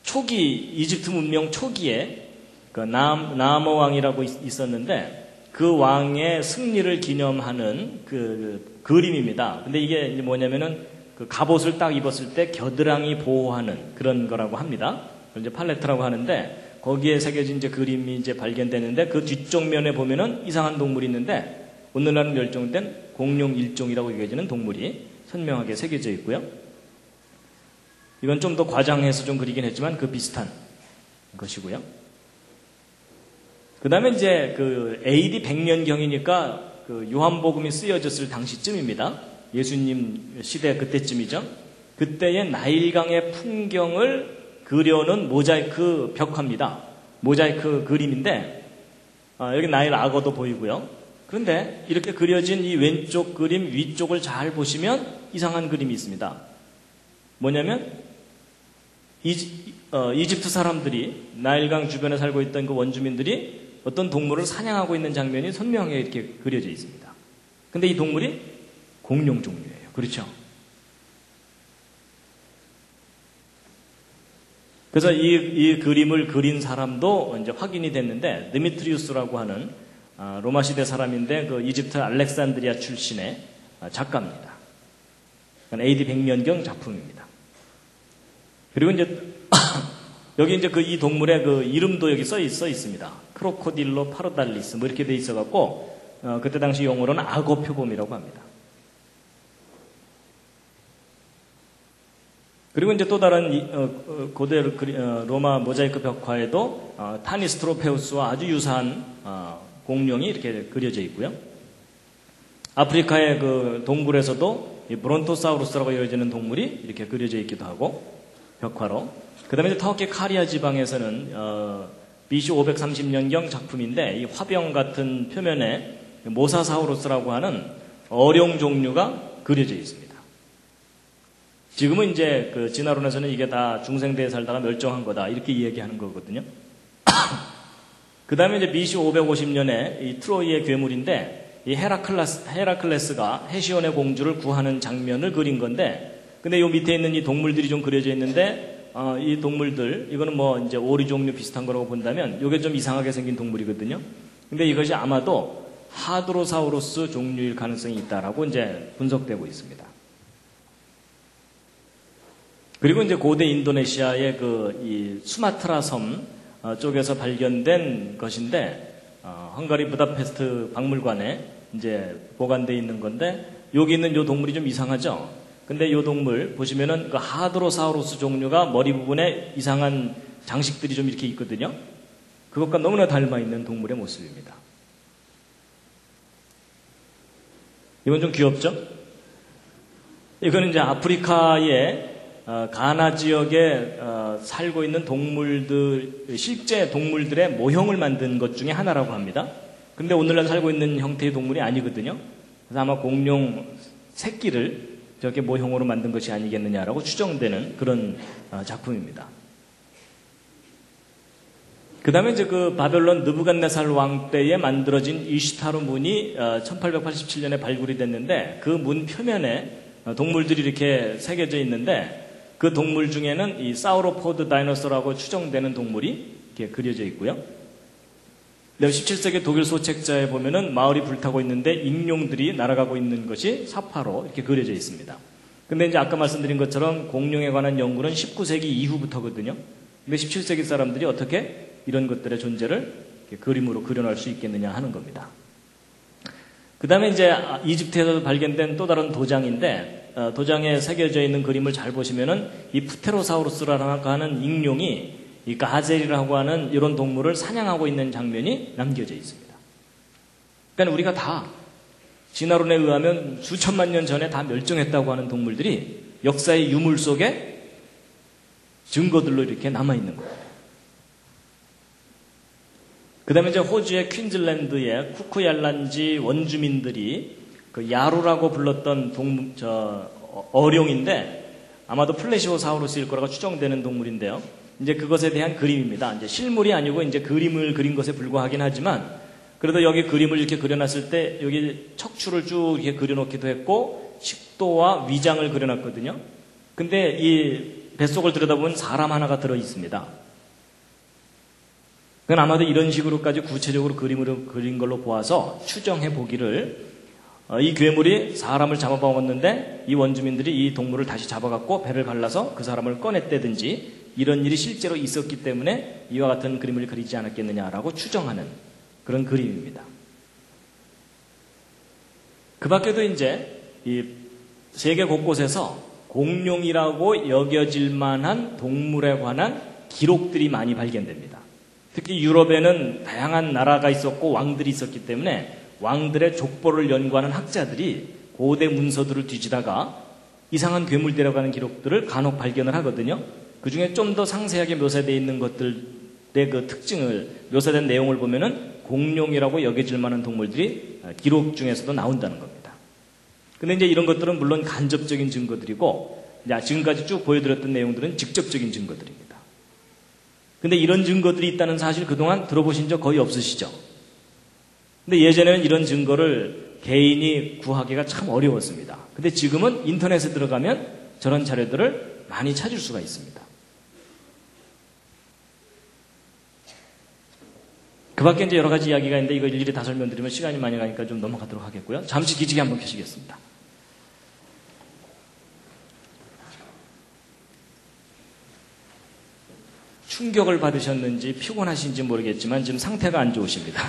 Speaker 1: 초기 이집트 문명 초기에 나아머 왕이라고 있었는데 그 왕의 승리를 기념하는 그 그림입니다. 근데 이게 뭐냐면은 그 갑옷을 딱 입었을 때 겨드랑이 보호하는 그런 거라고 합니다. 그걸 이제 팔레트라고 하는데 거기에 새겨진 이제 그림이 이제 발견되는데 그 뒤쪽 면에 보면은 이상한 동물이 있는데 오늘날은 멸종된 공룡 일종이라고 여겨지는 동물이 선명하게 새겨져 있고요. 이건 좀 더 과장해서 좀 그리긴 했지만 그 비슷한 것이고요. 그 다음에 이제 그 AD 100년경이니까 그 요한복음이 쓰여졌을 당시쯤입니다. 예수님 시대 그때쯤이죠. 그때의 나일강의 풍경을 그려놓은 모자이크 벽화입니다. 모자이크 그림인데 여기 나일 악어도 보이고요. 그런데 이렇게 그려진 이 왼쪽 그림 위쪽을 잘 보시면 이상한 그림이 있습니다. 뭐냐면 이집트 사람들이 나일강 주변에 살고 있던 그 원주민들이 어떤 동물을 사냥하고 있는 장면이 선명하게 이렇게 그려져 있습니다. 근데 이 동물이 공룡 종류예요. 그렇죠? 그래서 이 그림을 그린 사람도 이제 확인이 됐는데 드미트리우스라고 하는 로마 시대 사람인데 그 이집트 알렉산드리아 출신의 작가입니다. AD 100년경 작품입니다. 그리고 이제 여기 이제 이 동물의 그 이름도 여기 써 있습니다. 크로코딜로 파로달리스 뭐 이렇게 돼 있어갖고 그때 당시 용어로는 악어 표범이라고 합니다. 그리고 이제 또 다른 고대 로마 모자이크 벽화에도 타니스트로페우스와 아주 유사한 공룡이 이렇게 그려져 있고요. 아프리카의 그 동굴에서도 이 브론토사우루스라고 여겨지는 동물이 이렇게 그려져 있기도 하고 벽화로. 그 다음에 터키 카리아 지방에서는 BC 530년경 작품인데 이 화병 같은 표면에 모사사우루스라고 하는 어룡 종류가 그려져 있습니다. 지금은 이제 그 진화론에서는 이게 다 중생대에 살다가 멸종한 거다 이렇게 이야기하는 거거든요. 그 다음에 이제 BC 550년에 이 트로이의 괴물인데 이 헤라클레스가 헤시온의 공주를 구하는 장면을 그린 건데 근데 요 밑에 있는 이 동물들이 좀 그려져 있는데 이 동물들 이거는 뭐 이제 오리 종류 비슷한 거라고 본다면 이게 좀 이상하게 생긴 동물이거든요. 근데 이것이 아마도 하드로사우루스 종류일 가능성이 있다라고 이제 분석되고 있습니다. 그리고 이제 고대 인도네시아의 이 수마트라 섬 쪽에서 발견된 것인데 헝가리 부다페스트 박물관에 이제 보관되어 있는 건데 여기 있는 요 동물이 좀 이상하죠. 근데 요 동물 보시면은 그 하드로사우루스 종류가 머리 부분에 이상한 장식들이 좀 이렇게 있거든요. 그것과 너무나 닮아 있는 동물의 모습입니다. 이건 좀 귀엽죠? 이거는 이제 아프리카의 가나 지역에 살고 있는 동물들, 실제 동물들의 모형을 만든 것 중에 하나라고 합니다. 근데 오늘날 살고 있는 형태의 동물이 아니거든요. 그래서 아마 공룡 새끼를 저렇게 모형으로 만든 것이 아니겠느냐라고 추정되는 그런 작품입니다. 그 다음에 이제 그 바벨론 느부갓네살 왕 때에 만들어진 이슈타르 문이 1887년에 발굴이 됐는데 그 문 표면에 동물들이 이렇게 새겨져 있는데 그 동물 중에는 이 사우로포드 다이너소라고 추정되는 동물이 이렇게 그려져 있고요. 17세기 독일 소책자에 보면은 마을이 불타고 있는데 익룡들이 날아가고 있는 것이 사파로 이렇게 그려져 있습니다. 근데 이제 아까 말씀드린 것처럼 공룡에 관한 연구는 19세기 이후부터거든요. 근데 17세기 사람들이 어떻게 이런 것들의 존재를 그림으로 그려낼 수 있겠느냐 하는 겁니다. 그 다음에 이제 이집트에서 발견된 또 다른 도장인데, 도장에 새겨져 있는 그림을 잘 보시면은 이 프테로사우루스라고 하는 익룡이 이 가젤이라고 하는 이런 동물을 사냥하고 있는 장면이 남겨져 있습니다. 그러니까 우리가 다 진화론에 의하면 수천만 년 전에 다 멸종했다고 하는 동물들이 역사의 유물 속에 증거들로 이렇게 남아있는 거예요. 그 다음에 이제 호주의 퀸즐랜드의 쿠쿠얄란지 원주민들이 그 야루라고 불렀던 어룡인데 아마도 플래시오사우루스일 거라고 추정되는 동물인데요. 이제 그것에 대한 그림입니다. 이제 실물이 아니고 이제 그림을 그린 것에 불과하긴 하지만 그래도 여기 그림을 이렇게 그려놨을 때 여기 척추를 쭉 이렇게 그려놓기도 했고 식도와 위장을 그려놨거든요. 근데 이 뱃속을 들여다보면 사람 하나가 들어있습니다. 그건 아마도 이런 식으로까지 구체적으로 그림으로 그린 걸로 보아서 추정해 보기를 이 괴물이 사람을 잡아먹었는데 이 원주민들이 이 동물을 다시 잡아갖고 배를 갈라서 그 사람을 꺼냈다든지 이런 일이 실제로 있었기 때문에 이와 같은 그림을 그리지 않았겠느냐라고 추정하는 그런 그림입니다. 그 밖에도 이제 이 세계 곳곳에서 공룡이라고 여겨질 만한 동물에 관한 기록들이 많이 발견됩니다. 특히 유럽에는 다양한 나라가 있었고 왕들이 있었기 때문에 왕들의 족보를 연구하는 학자들이 고대 문서들을 뒤지다가 이상한 괴물 데려가는 기록들을 간혹 발견을 하거든요. 그 중에 좀 더 상세하게 묘사되어 있는 것들의 그 특징을, 묘사된 내용을 보면은 공룡이라고 여겨질 만한 동물들이 기록 중에서도 나온다는 겁니다. 근데 이제 이런 것들은 물론 간접적인 증거들이고, 이제 지금까지 쭉 보여드렸던 내용들은 직접적인 증거들입니다. 근데 이런 증거들이 있다는 사실 그동안 들어보신 적 거의 없으시죠? 근데 예전에는 이런 증거를 개인이 구하기가 참 어려웠습니다. 근데 지금은 인터넷에 들어가면 저런 자료들을 많이 찾을 수가 있습니다. 그 밖에 이제 여러 가지 이야기가 있는데 이거 일일이 다 설명드리면 시간이 많이 가니까 좀 넘어가도록 하겠고요. 잠시 기지개 한번 켜시겠습니다. 충격을 받으셨는지 피곤하신지 모르겠지만 지금 상태가 안 좋으십니다.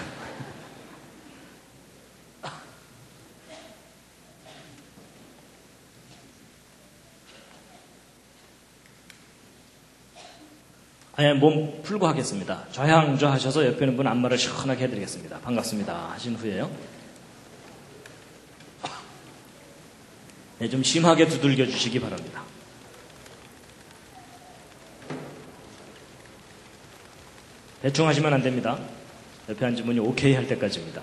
Speaker 1: 네, 몸 풀고 하겠습니다. 좌양좌 하셔서 옆에 있는 분 안마를 시원하게 해드리겠습니다. 반갑습니다 하신 후에요. 네, 좀 심하게 두들겨 주시기 바랍니다. 대충 하시면 안 됩니다. 옆에 앉은 분이 오케이 할 때까지입니다.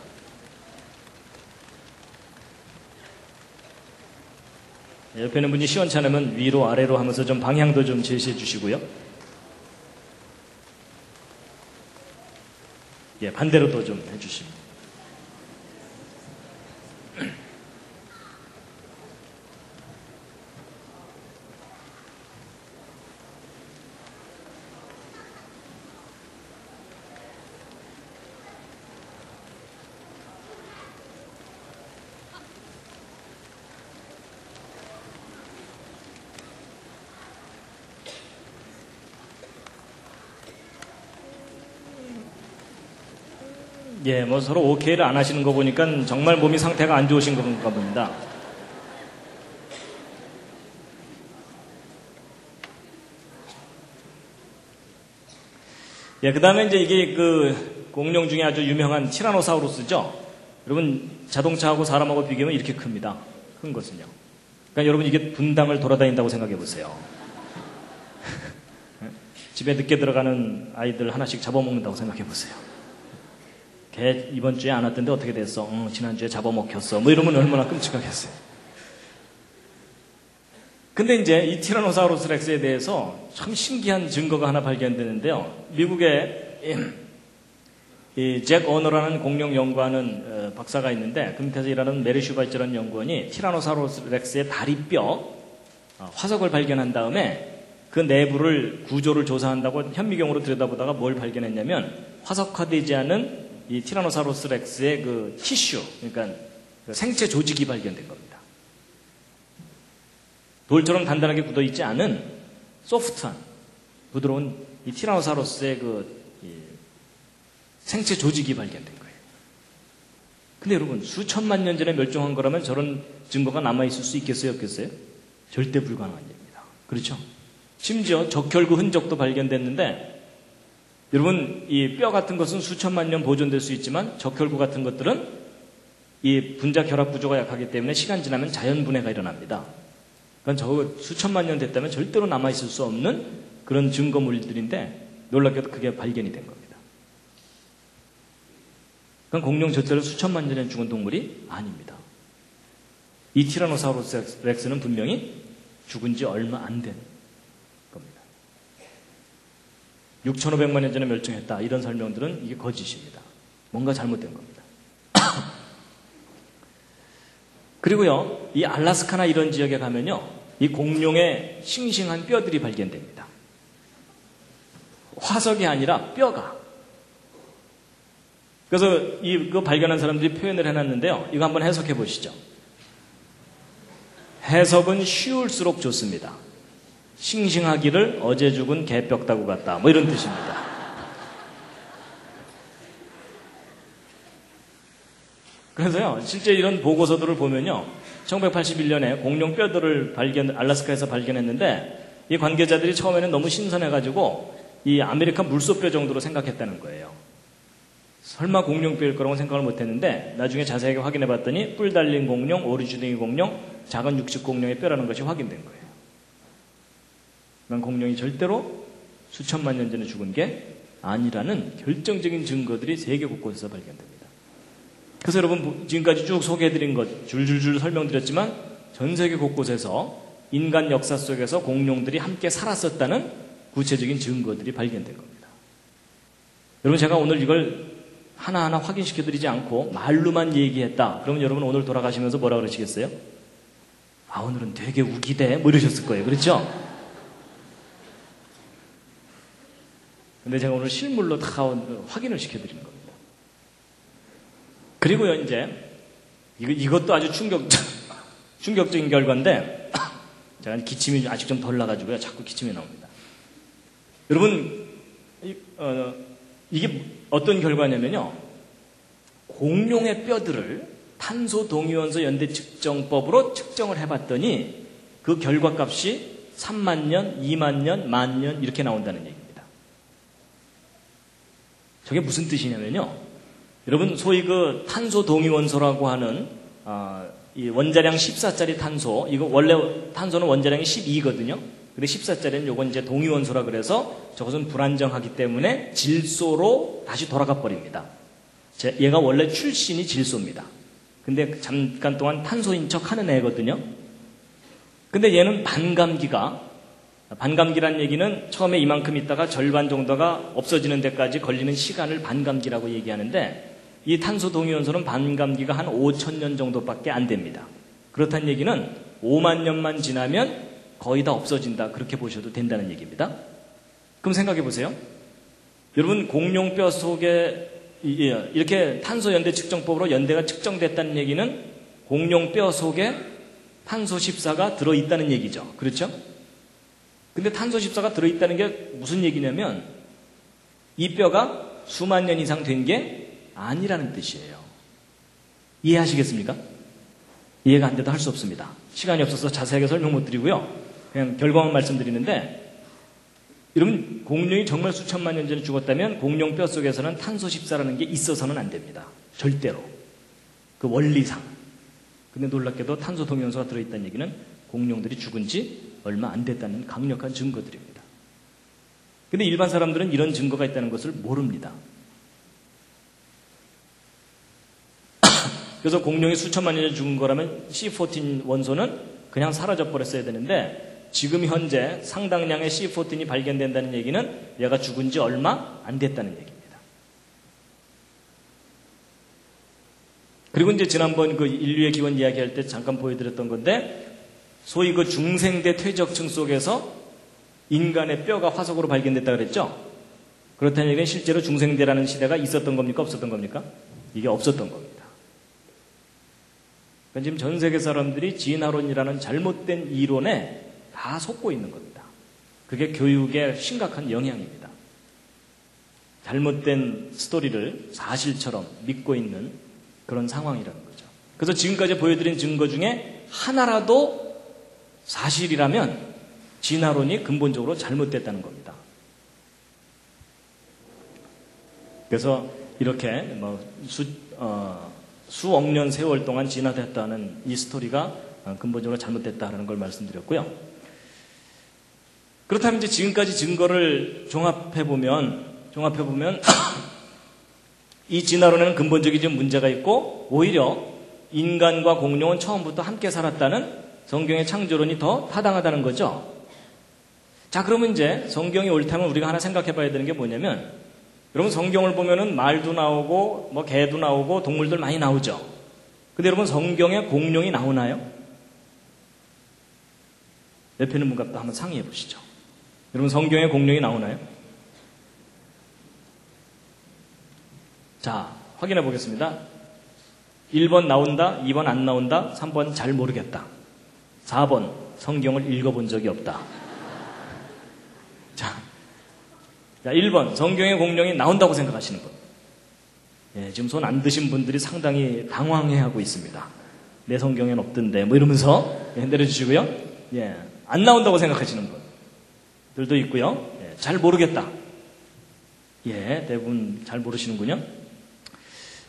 Speaker 1: 옆에 있는 분이 시원찮으면 위로 아래로 하면서 좀 방향도 좀 제시해 주시고요. 예, 반대로도 좀 해주시면. 예, 뭐 서로 오케이를 안 하시는 거 보니까 정말 몸이 상태가 안 좋으신 건가 봅니다. 예, 그 다음에 이제 이게 그 공룡 중에 아주 유명한 티라노사우루스죠. 여러분, 자동차하고 사람하고 비교하면 이렇게 큽니다. 큰 것은요. 그러니까 여러분 이게 분당을 돌아다닌다고 생각해 보세요. 집에 늦게 들어가는 아이들 하나씩 잡아먹는다고 생각해 보세요. 걔 이번 주에 안 왔던데 어떻게 됐어? 지난주에 잡아먹혔어. 뭐 이러면 얼마나 끔찍하겠어요. 근데 이제 이 티라노사우루스 렉스에 대해서 참 신기한 증거가 하나 발견되는데요. 미국의 이 잭 어너라는 공룡 연구하는 박사가 있는데 그 밑에서 일하는 메리 슈바이처라는 연구원이 티라노사우루스 렉스의 다리뼈 화석을 발견한 다음에 그 내부를 구조를 조사한다고 현미경으로 들여다보다가 뭘 발견했냐면 화석화되지 않은 이 티라노사우루스 렉스의 그 티슈, 그러니까 그 생체 조직이 발견된 겁니다. 돌처럼 단단하게 굳어있지 않은 소프트한 부드러운 이 티라노사우루스의 이 생체 조직이 발견된 거예요. 근데 여러분, 수천만 년 전에 멸종한 거라면 저런 증거가 남아있을 수 있겠어요, 없겠어요? 절대 불가능한 일입니다. 그렇죠? 심지어 적혈구 흔적도 발견됐는데, 여러분, 이 뼈 같은 것은 수천만 년 보존될 수 있지만 적혈구 같은 것들은 이 분자 결합 구조가 약하기 때문에 시간 지나면 자연 분해가 일어납니다. 그건 저 수천만 년 됐다면 절대로 남아있을 수 없는 그런 증거물들인데 놀랍게도 그게 발견이 된 겁니다. 그건 공룡 절대로 수천만 년에 죽은 동물이 아닙니다. 이 티라노사우루스 렉스는 분명히 죽은 지 얼마 안 된 겁니다. 6,500만 년 전에 멸종했다. 이런 설명들은 이게 거짓입니다. 뭔가 잘못된 겁니다. 그리고요, 이 알라스카나 이런 지역에 가면요, 이 공룡의 싱싱한 뼈들이 발견됩니다. 화석이 아니라 뼈가. 그래서 이거 발견한 사람들이 표현을 해놨는데요. 이거 한번 해석해 보시죠. 해석은 쉬울수록 좋습니다. 싱싱하기를 어제 죽은 개뼈다구 같다. 뭐 이런 뜻입니다. 그래서요, 실제 이런 보고서들을 보면요, 1981년에 공룡 뼈들을 알래스카에서 발견했는데, 이 관계자들이 처음에는 너무 신선해가지고, 이 아메리카 물소뼈 정도로 생각했다는 거예요. 설마 공룡뼈일 거라고 생각을 못했는데, 나중에 자세하게 확인해 봤더니, 뿔 달린 공룡, 오리주둥이 공룡, 작은 육식 공룡의 뼈라는 것이 확인된 거예요. 그러니까 공룡이 절대로 수천만 년 전에 죽은 게 아니라는 결정적인 증거들이 세계 곳곳에서 발견됩니다. 그래서 여러분, 지금까지 쭉 소개해드린 것 줄줄줄 설명드렸지만 전 세계 곳곳에서 인간 역사 속에서 공룡들이 함께 살았었다는 구체적인 증거들이 발견된 겁니다. 여러분, 제가 오늘 이걸 하나하나 확인시켜드리지 않고 말로만 얘기했다. 그러면 여러분 오늘 돌아가시면서 뭐라 그러시겠어요? 아, 오늘은 되게 우기대 뭐 이러셨을 거예요. 그렇죠? 근데 제가 오늘 실물로 다 확인을 시켜드리는 겁니다. 그리고요, 이제, 이것도 아주 충격적인 결과인데, 제가 기침이 아직 좀 덜 나가지고요. 자꾸 기침이 나옵니다. 여러분, 이게 어떤 결과냐면요. 공룡의 뼈들을 탄소 동위원소 연대 측정법으로 측정을 해봤더니 그 결과값이 3만 년, 2만 년, 1만 년 이렇게 나온다는 얘기입니다. 저게 무슨 뜻이냐면요. 여러분, 소위 그 탄소 동위원소라고 하는 이 원자량 14짜리 탄소, 이거 원래 탄소는 원자량이 12거든요. 근데 14짜리는 요건 이제 동위원소라 그래서 저것은 불안정하기 때문에 질소로 다시 돌아가 버립니다. 얘가 원래 출신이 질소입니다. 근데 잠깐 동안 탄소인 척 하는 애거든요. 근데 얘는 반감기란 얘기는 처음에 이만큼 있다가 절반 정도가 없어지는 데까지 걸리는 시간을 반감기라고 얘기하는데 이 탄소 동위원소는 반감기가 한 5,000년 정도밖에 안 됩니다. 그렇다는 얘기는 5만 년만 지나면 거의 다 없어진다. 그렇게 보셔도 된다는 얘기입니다. 그럼 생각해 보세요. 여러분, 공룡 뼈 속에 이렇게 탄소 연대 측정법으로 연대가 측정됐다는 얘기는 공룡 뼈 속에 탄소 14가 들어있다는 얘기죠. 그렇죠? 근데 탄소 14가 들어있다는 게 무슨 얘기냐면 이 뼈가 수만 년 이상 된 게 아니라는 뜻이에요. 이해하시겠습니까? 이해가 안 돼도 할 수 없습니다. 시간이 없어서 자세하게 설명 못 드리고요. 그냥 결과만 말씀드리는데, 여러분, 공룡이 정말 수천만 년 전에 죽었다면 공룡 뼈 속에서는 탄소 14라는 게 있어서는 안 됩니다. 절대로. 그 원리상. 근데 놀랍게도 탄소 동위원소가 들어있다는 얘기는 공룡들이 죽은 지 얼마 안 됐다는 강력한 증거들입니다. 근데 일반 사람들은 이런 증거가 있다는 것을 모릅니다. 그래서 공룡이 수천만 년 전에 죽은 거라면 C14 원소는 그냥 사라져 버렸어야 되는데 지금 현재 상당량의 C14이 발견된다는 얘기는 얘가 죽은 지 얼마 안 됐다는 얘기입니다. 그리고 이제 지난번 그 인류의 기원 이야기할 때 잠깐 보여드렸던 건데 소위 그 중생대 퇴적층 속에서 인간의 뼈가 화석으로 발견됐다 그랬죠? 그렇다는 얘기는 실제로 중생대라는 시대가 있었던 겁니까? 없었던 겁니까? 이게 없었던 겁니다. 지금 전 세계 사람들이 진화론이라는 잘못된 이론에 다 속고 있는 겁니다. 그게 교육에 심각한 영향입니다. 잘못된 스토리를 사실처럼 믿고 있는 그런 상황이라는 거죠. 그래서 지금까지 보여드린 증거 중에 하나라도 사실이라면 진화론이 근본적으로 잘못됐다는 겁니다. 그래서 이렇게 수억 년 세월 동안 진화됐다는 이 스토리가 근본적으로 잘못됐다는 걸 말씀드렸고요. 그렇다면 이제 지금까지 증거를 종합해보면 이 진화론에는 근본적인 문제가 있고 오히려 인간과 공룡은 처음부터 함께 살았다는 성경의 창조론이 더 타당하다는 거죠. 자, 그러면 이제 성경이 옳다면 우리가 하나 생각해 봐야 되는 게 뭐냐면, 여러분 성경을 보면은 말도 나오고 뭐 개도 나오고 동물들 많이 나오죠. 근데 여러분 성경에 공룡이 나오나요? 옆에 있는 분과 한번 상의해 보시죠. 여러분 성경에 공룡이 나오나요? 자, 확인해 보겠습니다. 1번 나온다, 2번 안 나온다, 3번 잘 모르겠다, 4번 성경을 읽어본 적이 없다. 자, 1번 성경에 공룡이 나온다고 생각하시는 분. 예, 지금 손 안 드신 분들이 상당히 당황해하고 있습니다. 내 성경에는 없던데 뭐 이러면서 내려주시고요. 예, 안 나온다고 생각하시는 분들도 있고요. 예, 잘 모르겠다. 예, 대부분 잘 모르시는군요.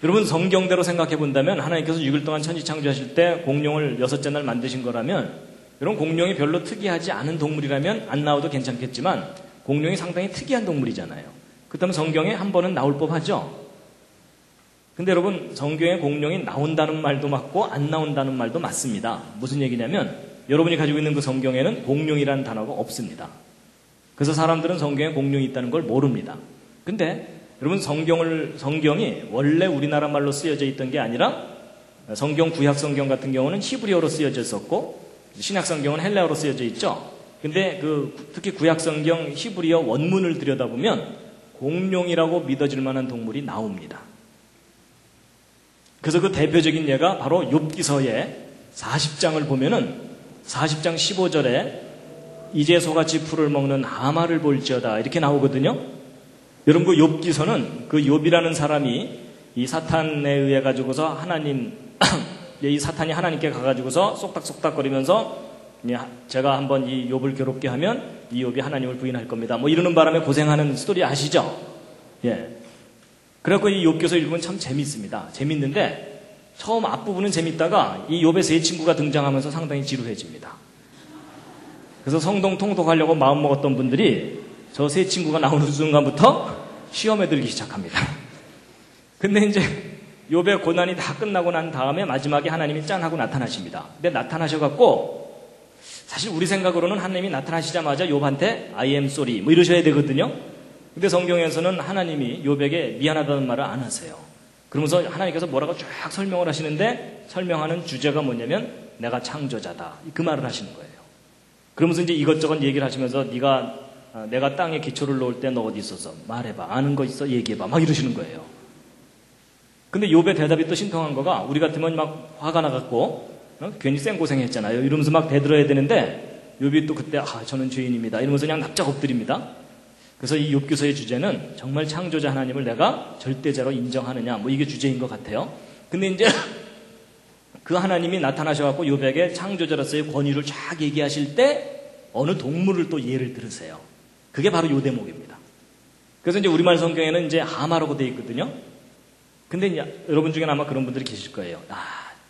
Speaker 1: 여러분 성경대로 생각해 본다면 하나님께서 6일 동안 천지 창조하실 때 공룡을 6째 날 만드신 거라면, 여러분 공룡이 별로 특이하지 않은 동물이라면 안 나와도 괜찮겠지만 공룡이 상당히 특이한 동물이잖아요. 그렇다면 성경에 한 번은 나올 법하죠. 근데 여러분 성경에 공룡이 나온다는 말도 맞고 안 나온다는 말도 맞습니다. 무슨 얘기냐면 여러분이 가지고 있는 그 성경에는 공룡이라는 단어가 없습니다. 그래서 사람들은 성경에 공룡이 있다는 걸 모릅니다. 근데 여러분 성경이 원래 우리나라 말로 쓰여져 있던 게 아니라 성경 구약 성경 같은 경우는 히브리어로 쓰여져 있었고 신약 성경은 헬라어로 쓰여져 있죠. 근데 특히 구약 성경 히브리어 원문을 들여다보면 공룡이라고 믿어질 만한 동물이 나옵니다. 그래서 그 대표적인 예가 바로 욥기서의 40장을 보면은 40장 15절에 이제 소같이 풀을 먹는 하마를 볼지어다 이렇게 나오거든요. 여러분 그 욥기서는 그 욥이라는 사람이 이 사탄에 의해 가지고서 이 사탄이 하나님께 가가지고서 쏙닥쏙닥거리면서 제가 한번 이 욥을 괴롭게 하면 이 욥이 하나님을 부인할 겁니다. 뭐 이러는 바람에 고생하는 스토리 아시죠? 예. 그래갖고 이 욥기서 읽으면 참 재밌습니다. 재밌는데 처음 앞부분은 재밌다가 이 욥의 세 친구가 등장하면서 상당히 지루해집니다. 그래서 성동 통독하려고 마음먹었던 분들이 저 세 친구가 나오는 순간부터 시험에 들기 시작합니다. 근데 이제 욥의 고난이 다 끝나고 난 다음에 마지막에 하나님이 짠 하고 나타나십니다. 근데 나타나셔갖고 사실 우리 생각으로는 하나님이 나타나시자마자 욥한테 I am sorry 뭐 이러셔야 되거든요. 근데 성경에서는 하나님이 욥에게 미안하다는 말을 안 하세요. 그러면서 하나님께서 뭐라고 쫙 설명을 하시는데 설명하는 주제가 뭐냐면 내가 창조자다 그 말을 하시는 거예요. 그러면서 이제 이것저것 얘기를 하시면서 내가 땅에 기초를 놓을 때 너 어디 있었어? 말해봐. 아는 거 있어? 얘기해봐. 막 이러시는 거예요. 근데 욥의 대답이 또 신통한 거가 우리 같으면 막 화가 나갖고 괜히 생고생했잖아요. 이러면서 막 대들어야 되는데 욥이 또 그때 저는 죄인입니다. 이러면서 그냥 납작 엎드립니다. 그래서 이 욥기서의 주제는 정말 창조자 하나님을 내가 절대자로 인정하느냐 뭐 이게 주제인 것 같아요. 근데 이제 그 하나님이 나타나셔갖고 욥에게 창조자로서의 권위를 쫙 얘기하실 때 어느 동물을 또 예를 들으세요. 그게 바로 요 대목입니다. 그래서 이제 우리말 성경에는 이제 하마라고 되어 있거든요. 근데 이제 여러분 중에 아마 그런 분들이 계실 거예요.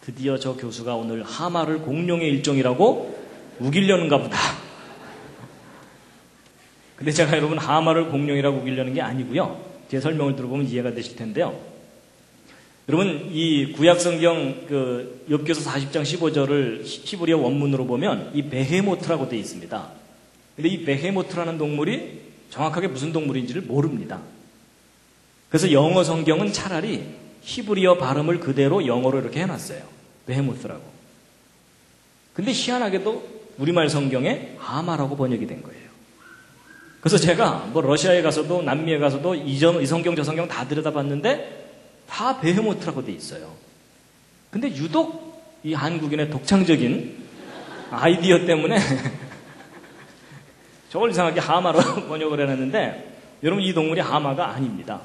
Speaker 1: 드디어 저 교수가 오늘 하마를 공룡의 일종이라고 우기려는가 보다. 근데 제가 여러분 하마를 공룡이라고 우기려는 게 아니고요. 제 설명을 들어보면 이해가 되실 텐데요. 여러분 이 구약성경 욥기서 40장 15절을 히브리어 원문으로 보면 이 베헤모트라고 되어 있습니다. 근데 이 베헤모트라는 동물이 정확하게 무슨 동물인지를 모릅니다. 그래서 영어 성경은 차라리 히브리어 발음을 그대로 영어로 이렇게 해놨어요. 베헤모트라고. 근데 희한하게도 우리말 성경에 하마라고 번역이 된 거예요. 그래서 제가 뭐 러시아에 가서도 남미에 가서도 이 성경 저 성경 다 들여다봤는데 다 베헤모트라고 돼 있어요. 근데 유독 이 한국인의 독창적인 아이디어 때문에 저걸 이상하게 하마로 번역을 해놨는데 여러분 이 동물이 하마가 아닙니다.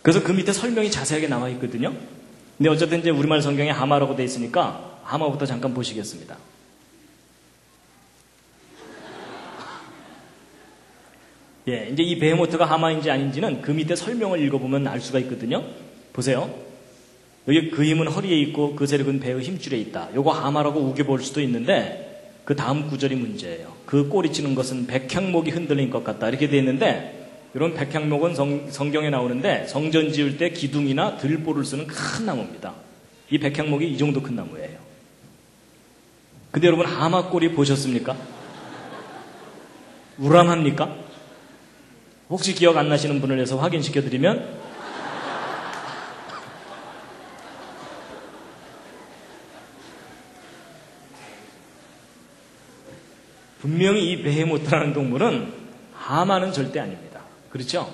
Speaker 1: 그래서 그 밑에 설명이 자세하게 나와 있거든요. 근데 어쨌든 이제 우리말 성경에 하마라고 돼 있으니까 하마부터 잠깐 보시겠습니다. 예, 이제 이 베헤모트가 하마인지 아닌지는 그 밑에 설명을 읽어보면 알 수가 있거든요. 보세요. 여기 그 힘은 허리에 있고 그 세력은 배의 힘줄에 있다. 요거 하마라고 우겨볼 수도 있는데 그 다음 구절이 문제예요. 그 꼬리치는 것은 백향목이 흔들린 것 같다. 이렇게 돼 있는데 이런 백향목은 성경에 나오는데 성전 지을 때 기둥이나 들보를 쓰는 큰 나무입니다. 이 백향목이 이 정도 큰 나무예요. 근데 여러분 하마 꼬리 보셨습니까? 우람합니까? 혹시 기억 안 나시는 분을 위해서 확인시켜드리면 분명히 이 베헤모트라는 동물은 하마는 절대 아닙니다. 그렇죠?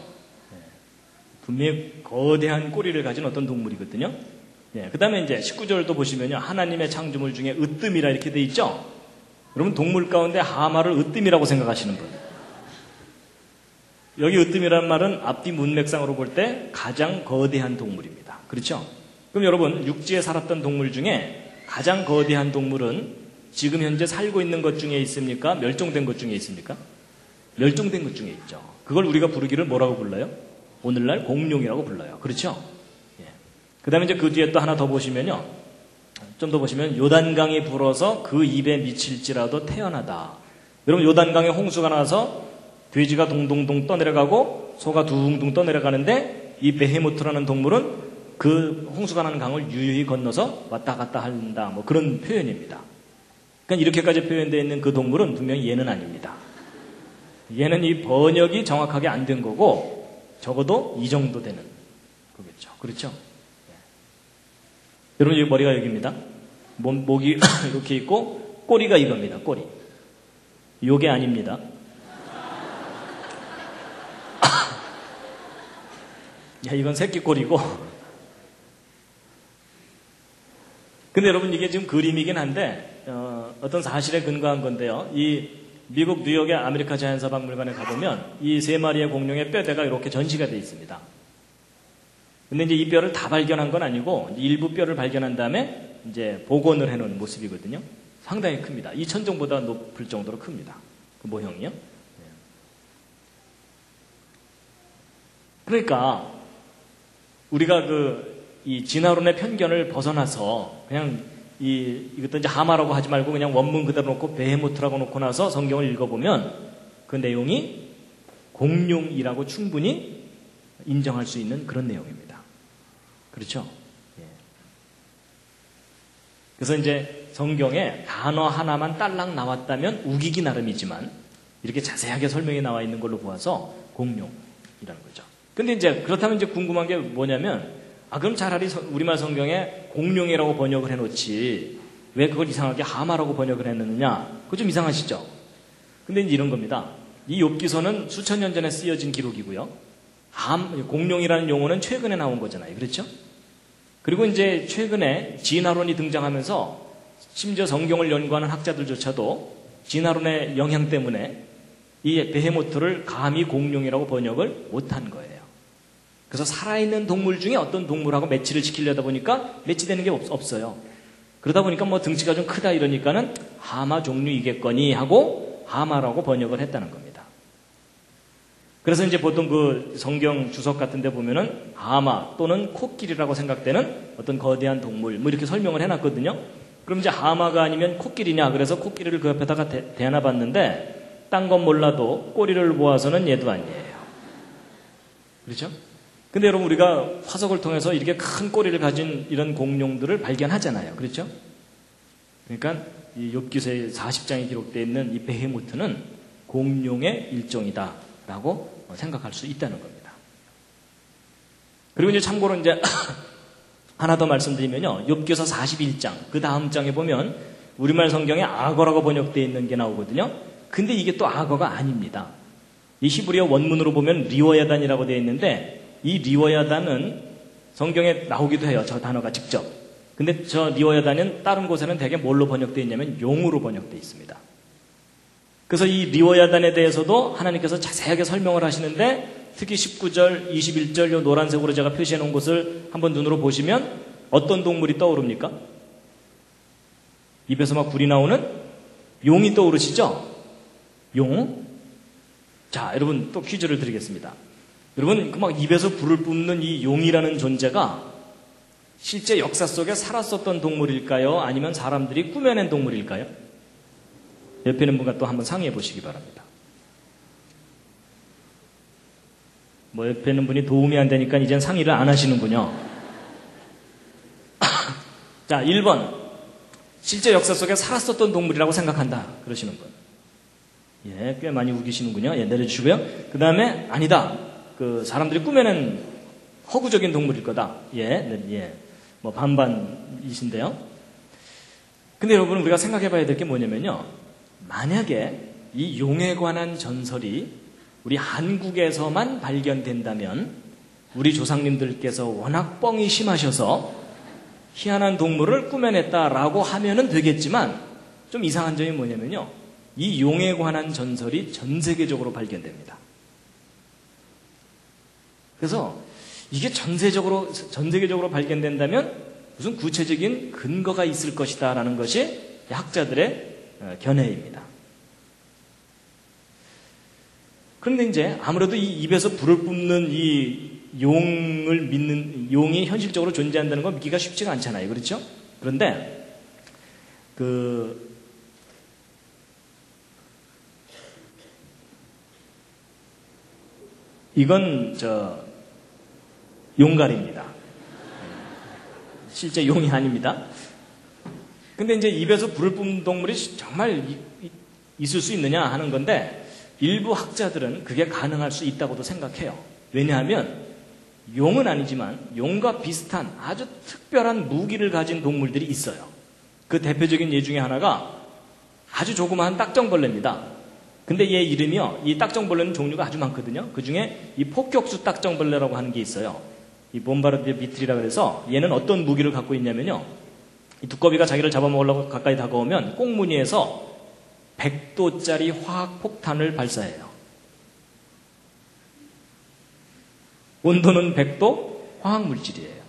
Speaker 1: 분명히 거대한 꼬리를 가진 어떤 동물이거든요. 그 다음에 이제 19절도 보시면요. 하나님의 창조물 중에 으뜸이라 이렇게 돼 있죠? 여러분 동물 가운데 하마를 으뜸이라고 생각하시는 분. 여기 으뜸이라는 말은 앞뒤 문맥상으로 볼 때 가장 거대한 동물입니다. 그렇죠? 그럼 여러분 육지에 살았던 동물 중에 가장 거대한 동물은 지금 현재 살고 있는 것 중에 있습니까? 멸종된 것 중에 있습니까? 멸종된 것 중에 있죠. 그걸 우리가 부르기를 뭐라고 불러요? 오늘날 공룡이라고 불러요. 그렇죠? 그 다음에 이제 그 뒤에 또 하나 더 보시면요. 좀 더 보시면 요단강이 불어서 그 입에 미칠지라도 태어나다. 여러분 요단강에 홍수가 나서 돼지가 동동동 떠내려가고 소가 둥둥 떠내려가는데 이 베헤모트라는 동물은 그 홍수가 나는 강을 유유히 건너서 왔다 갔다 한다. 뭐 그런 표현입니다. 그러니까 이렇게까지 표현되어 있는 그 동물은 분명히 얘는 아닙니다. 얘는 이 번역이 정확하게 안 된 거고 적어도 이 정도 되는 거겠죠. 그렇죠? 여러분 여기 머리가 여기입니다. 목이 이렇게 있고 꼬리가 이겁니다. 꼬리. 요게 아닙니다. 야, 이건 새끼 꼬리고. 근데 여러분 이게 지금 그림이긴 한데 어떤 사실에 근거한 건데요. 이 미국 뉴욕의 아메리카 자연사 박물관에 가보면 이 세 마리의 공룡의 뼈대가 이렇게 전시가 되어 있습니다. 근데 이제 이 뼈를 다 발견한 건 아니고 일부 뼈를 발견한 다음에 이제 복원을 해놓은 모습이거든요. 상당히 큽니다. 이 천정보다 높을 정도로 큽니다. 그 모형이요. 그러니까 우리가 이 진화론의 편견을 벗어나서 그냥 이것도 이제 하마라고 하지 말고 그냥 원문 그대로 놓고 베헤모트라고 놓고 나서 성경을 읽어보면 그 내용이 공룡이라고 충분히 인정할 수 있는 그런 내용입니다. 그렇죠? 그래서 이제 성경에 단어 하나만 딸랑 나왔다면 우기기 나름이지만 이렇게 자세하게 설명이 나와 있는 걸로 보아서 공룡이라는 거죠. 근데 이제 그렇다면 이제 궁금한 게 뭐냐면 그럼 차라리 우리말 성경에 공룡이라고 번역을 해놓지 왜 그걸 이상하게 하마라고 번역을 했느냐? 그거 좀 이상하시죠? 근데 이제 이런 겁니다. 이 욥기서는 수천 년 전에 쓰여진 기록이고요. 공룡이라는 용어는 최근에 나온 거잖아요. 그렇죠? 그리고 이제 최근에 진화론이 등장하면서 심지어 성경을 연구하는 학자들조차도 진화론의 영향 때문에 이 베헤모트를 감히 공룡이라고 번역을 못한 거예요. 그래서 살아있는 동물 중에 어떤 동물하고 매치를 시키려다 보니까 매치되는 게 없어요. 그러다 보니까 뭐 등치가 좀 크다 이러니까는 하마 종류이겠거니 하고 하마라고 번역을 했다는 겁니다. 그래서 이제 보통 그 성경 주석 같은 데 보면은 하마 또는 코끼리라고 생각되는 어떤 거대한 동물 뭐 이렇게 설명을 해놨거든요. 그럼 이제 하마가 아니면 코끼리냐 그래서 코끼리를 그 옆에다가 대놔 봤는데 딴 건 몰라도 꼬리를 모아서는 얘도 아니에요. 그렇죠? 근데 여러분 우리가 화석을 통해서 이렇게 큰 꼬리를 가진 이런 공룡들을 발견하잖아요. 그렇죠? 그러니까 이 욥기서의 40장에 기록되어 있는 이 베헤모트는 공룡의 일종이다라고 생각할 수 있다는 겁니다. 그리고 이제 참고로 이제 하나 더 말씀드리면요. 욥기서 41장 그 다음 장에 보면 우리말 성경에 악어라고 번역되어 있는 게 나오거든요. 근데 이게 또 악어가 아닙니다. 이 히브리어 원문으로 보면 리워야단이라고 되어 있는데 이 리워야단은 성경에 나오기도 해요. 저 단어가 직접. 근데 저 리워야단은 다른 곳에는 대개 뭘로 번역되어 있냐면 용으로 번역되어 있습니다. 그래서 이 리워야단에 대해서도 하나님께서 자세하게 설명을 하시는데 특히 19절, 21절 요 노란색으로 제가 표시해 놓은 곳을 한번 눈으로 보시면 어떤 동물이 떠오릅니까? 입에서 막 불이 나오는 용이 떠오르시죠? 용. 자, 여러분 또 퀴즈를 드리겠습니다. 여러분 그 막 입에서 불을 뿜는 이 용이라는 존재가 실제 역사 속에 살았었던 동물일까요? 아니면 사람들이 꾸며낸 동물일까요? 옆에 있는 분과 또 한번 상의해 보시기 바랍니다. 뭐 옆에 있는 분이 도움이 안 되니까 이젠 상의를 안 하시는군요. 자, 1번. 실제 역사 속에 살았었던 동물이라고 생각한다. 그러시는 분. 예, 꽤 많이 우기시는군요. 예, 내려주시고요. 그 다음에 아니다. 그 사람들이 꾸며낸 허구적인 동물일 거다. 예, 네, 예. 뭐 반반이신데요. 근데 여러분 우리가 생각해 봐야 될 게 뭐냐면요. 만약에 이 용에 관한 전설이 우리 한국에서만 발견된다면 우리 조상님들께서 워낙 뻥이 심하셔서 희한한 동물을 꾸며냈다라고 하면은 되겠지만 좀 이상한 점이 뭐냐면요. 이 용에 관한 전설이 전 세계적으로 발견됩니다. 그래서 이게 전 세계적으로 발견된다면 무슨 구체적인 근거가 있을 것이다라는 것이 학자들의 견해입니다. 그런데 이제 아무래도 이 입에서 불을 뿜는 이 용을 믿는 용이 현실적으로 존재한다는 건 믿기가 쉽지가 않잖아요. 그렇죠? 그런데 이건 용갈입니다. 실제 용이 아닙니다. 근데 이제 입에서 불을 뿜는 동물이 정말 있을 수 있느냐 하는 건데 일부 학자들은 그게 가능할 수 있다고도 생각해요. 왜냐하면 용은 아니지만 용과 비슷한 아주 특별한 무기를 가진 동물들이 있어요. 그 대표적인 예 중에 하나가 아주 조그마한 딱정벌레입니다. 근데 얘 이름이요. 이 딱정벌레는 종류가 아주 많거든요. 그 중에 이 폭격수 딱정벌레라고 하는 게 있어요. 이 봄바르디에 비틀이라 그래서 얘는 어떤 무기를 갖고 있냐면요. 이 두꺼비가 자기를 잡아먹으려고 가까이 다가오면 꽁무니에서 100도짜리 화학폭탄을 발사해요. 온도는 100도, 화학물질이에요.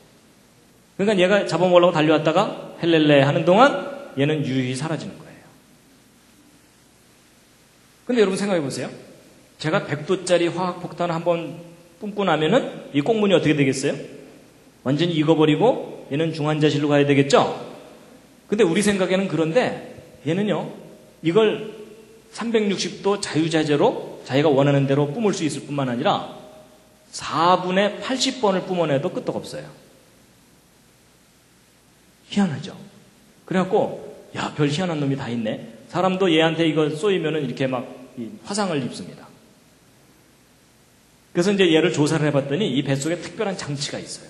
Speaker 1: 그러니까 얘가 잡아먹으려고 달려왔다가 헬렐레 하는 동안 얘는 유유히 사라지는 거예요. 근데 여러분 생각해 보세요. 제가 100도짜리 화학폭탄을 한번 뿜고 나면은 이 꽁무니 어떻게 되겠어요? 완전히 익어버리고 얘는 중환자실로 가야 되겠죠? 근데 우리 생각에는 그런데 얘는요, 이걸 360도 자유자재로 자기가 원하는 대로 뿜을 수 있을 뿐만 아니라 4분의 80번을 뿜어내도 끄떡없어요. 희한하죠? 그래갖고, 야, 별 희한한 놈이 다 있네. 사람도 얘한테 이거 쏘이면은 이렇게 막 화상을 입습니다. 그래서 이제 얘를 조사를 해봤더니 이 뱃속에 특별한 장치가 있어요.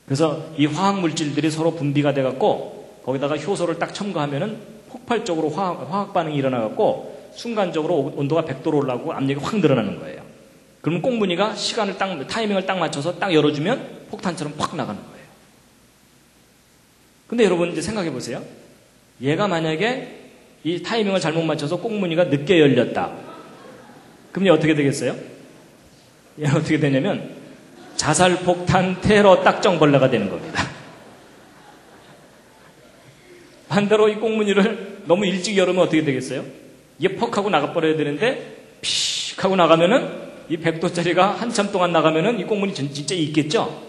Speaker 1: 그래서 이 화학물질들이 서로 분비가 돼갖고 거기다가 효소를 딱 첨가하면은 폭발적으로 화학 반응이 일어나갖고 순간적으로 온도가 100도로 올라가고 압력이 확 늘어나는 거예요. 그러면 꽁무니가 타이밍을 딱 맞춰서 딱 열어주면 폭탄처럼 팍 나가는 거예요. 근데 여러분 이제 생각해 보세요. 얘가 만약에 이 타이밍을 잘못 맞춰서 꽁무니가 늦게 열렸다. 그럼 얘 어떻게 되겠어요? 얘는 어떻게 되냐면 자살폭탄 테러 딱정벌레가 되는 겁니다. 반대로 이 꽁무니를 너무 일찍 열으면 어떻게 되겠어요? 이게 퍽 하고 나가버려야 되는데 픽 하고 나가면은 이 100도짜리가 한참 동안 나가면은 이 꽁무니 진짜 있겠죠?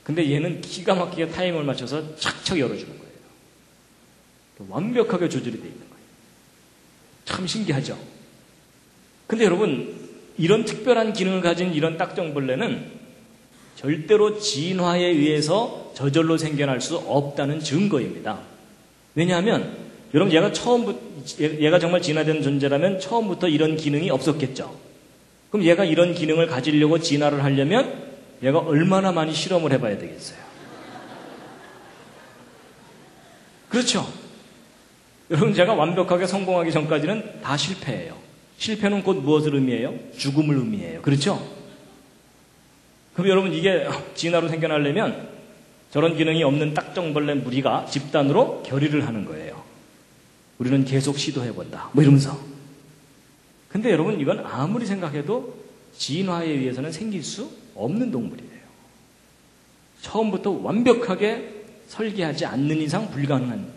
Speaker 1: 근데 얘는 기가 막히게 타이밍을 맞춰서 착착 열어주는 거예요. 완벽하게 조절이 되어 있는 거예요. 참 신기하죠? 근데 여러분, 이런 특별한 기능을 가진 이런 딱정벌레는 절대로 진화에 의해서 저절로 생겨날 수 없다는 증거입니다. 왜냐하면 여러분 얘가 정말 진화된 존재라면 처음부터 이런 기능이 없었겠죠. 그럼 얘가 이런 기능을 가지려고 진화를 하려면 얘가 얼마나 많이 실험을 해봐야 되겠어요. 그렇죠. 여러분 제가 완벽하게 성공하기 전까지는 다 실패예요. 실패는 곧 무엇을 의미해요? 죽음을 의미해요. 그렇죠? 그럼 여러분 이게 진화로 생겨나려면 저런 기능이 없는 딱정벌레 무리가 집단으로 결의를 하는 거예요. 우리는 계속 시도해본다. 뭐 이러면서. 근데 여러분 이건 아무리 생각해도 진화에 의해서는 생길 수 없는 동물이에요. 처음부터 완벽하게 설계하지 않는 이상 불가능한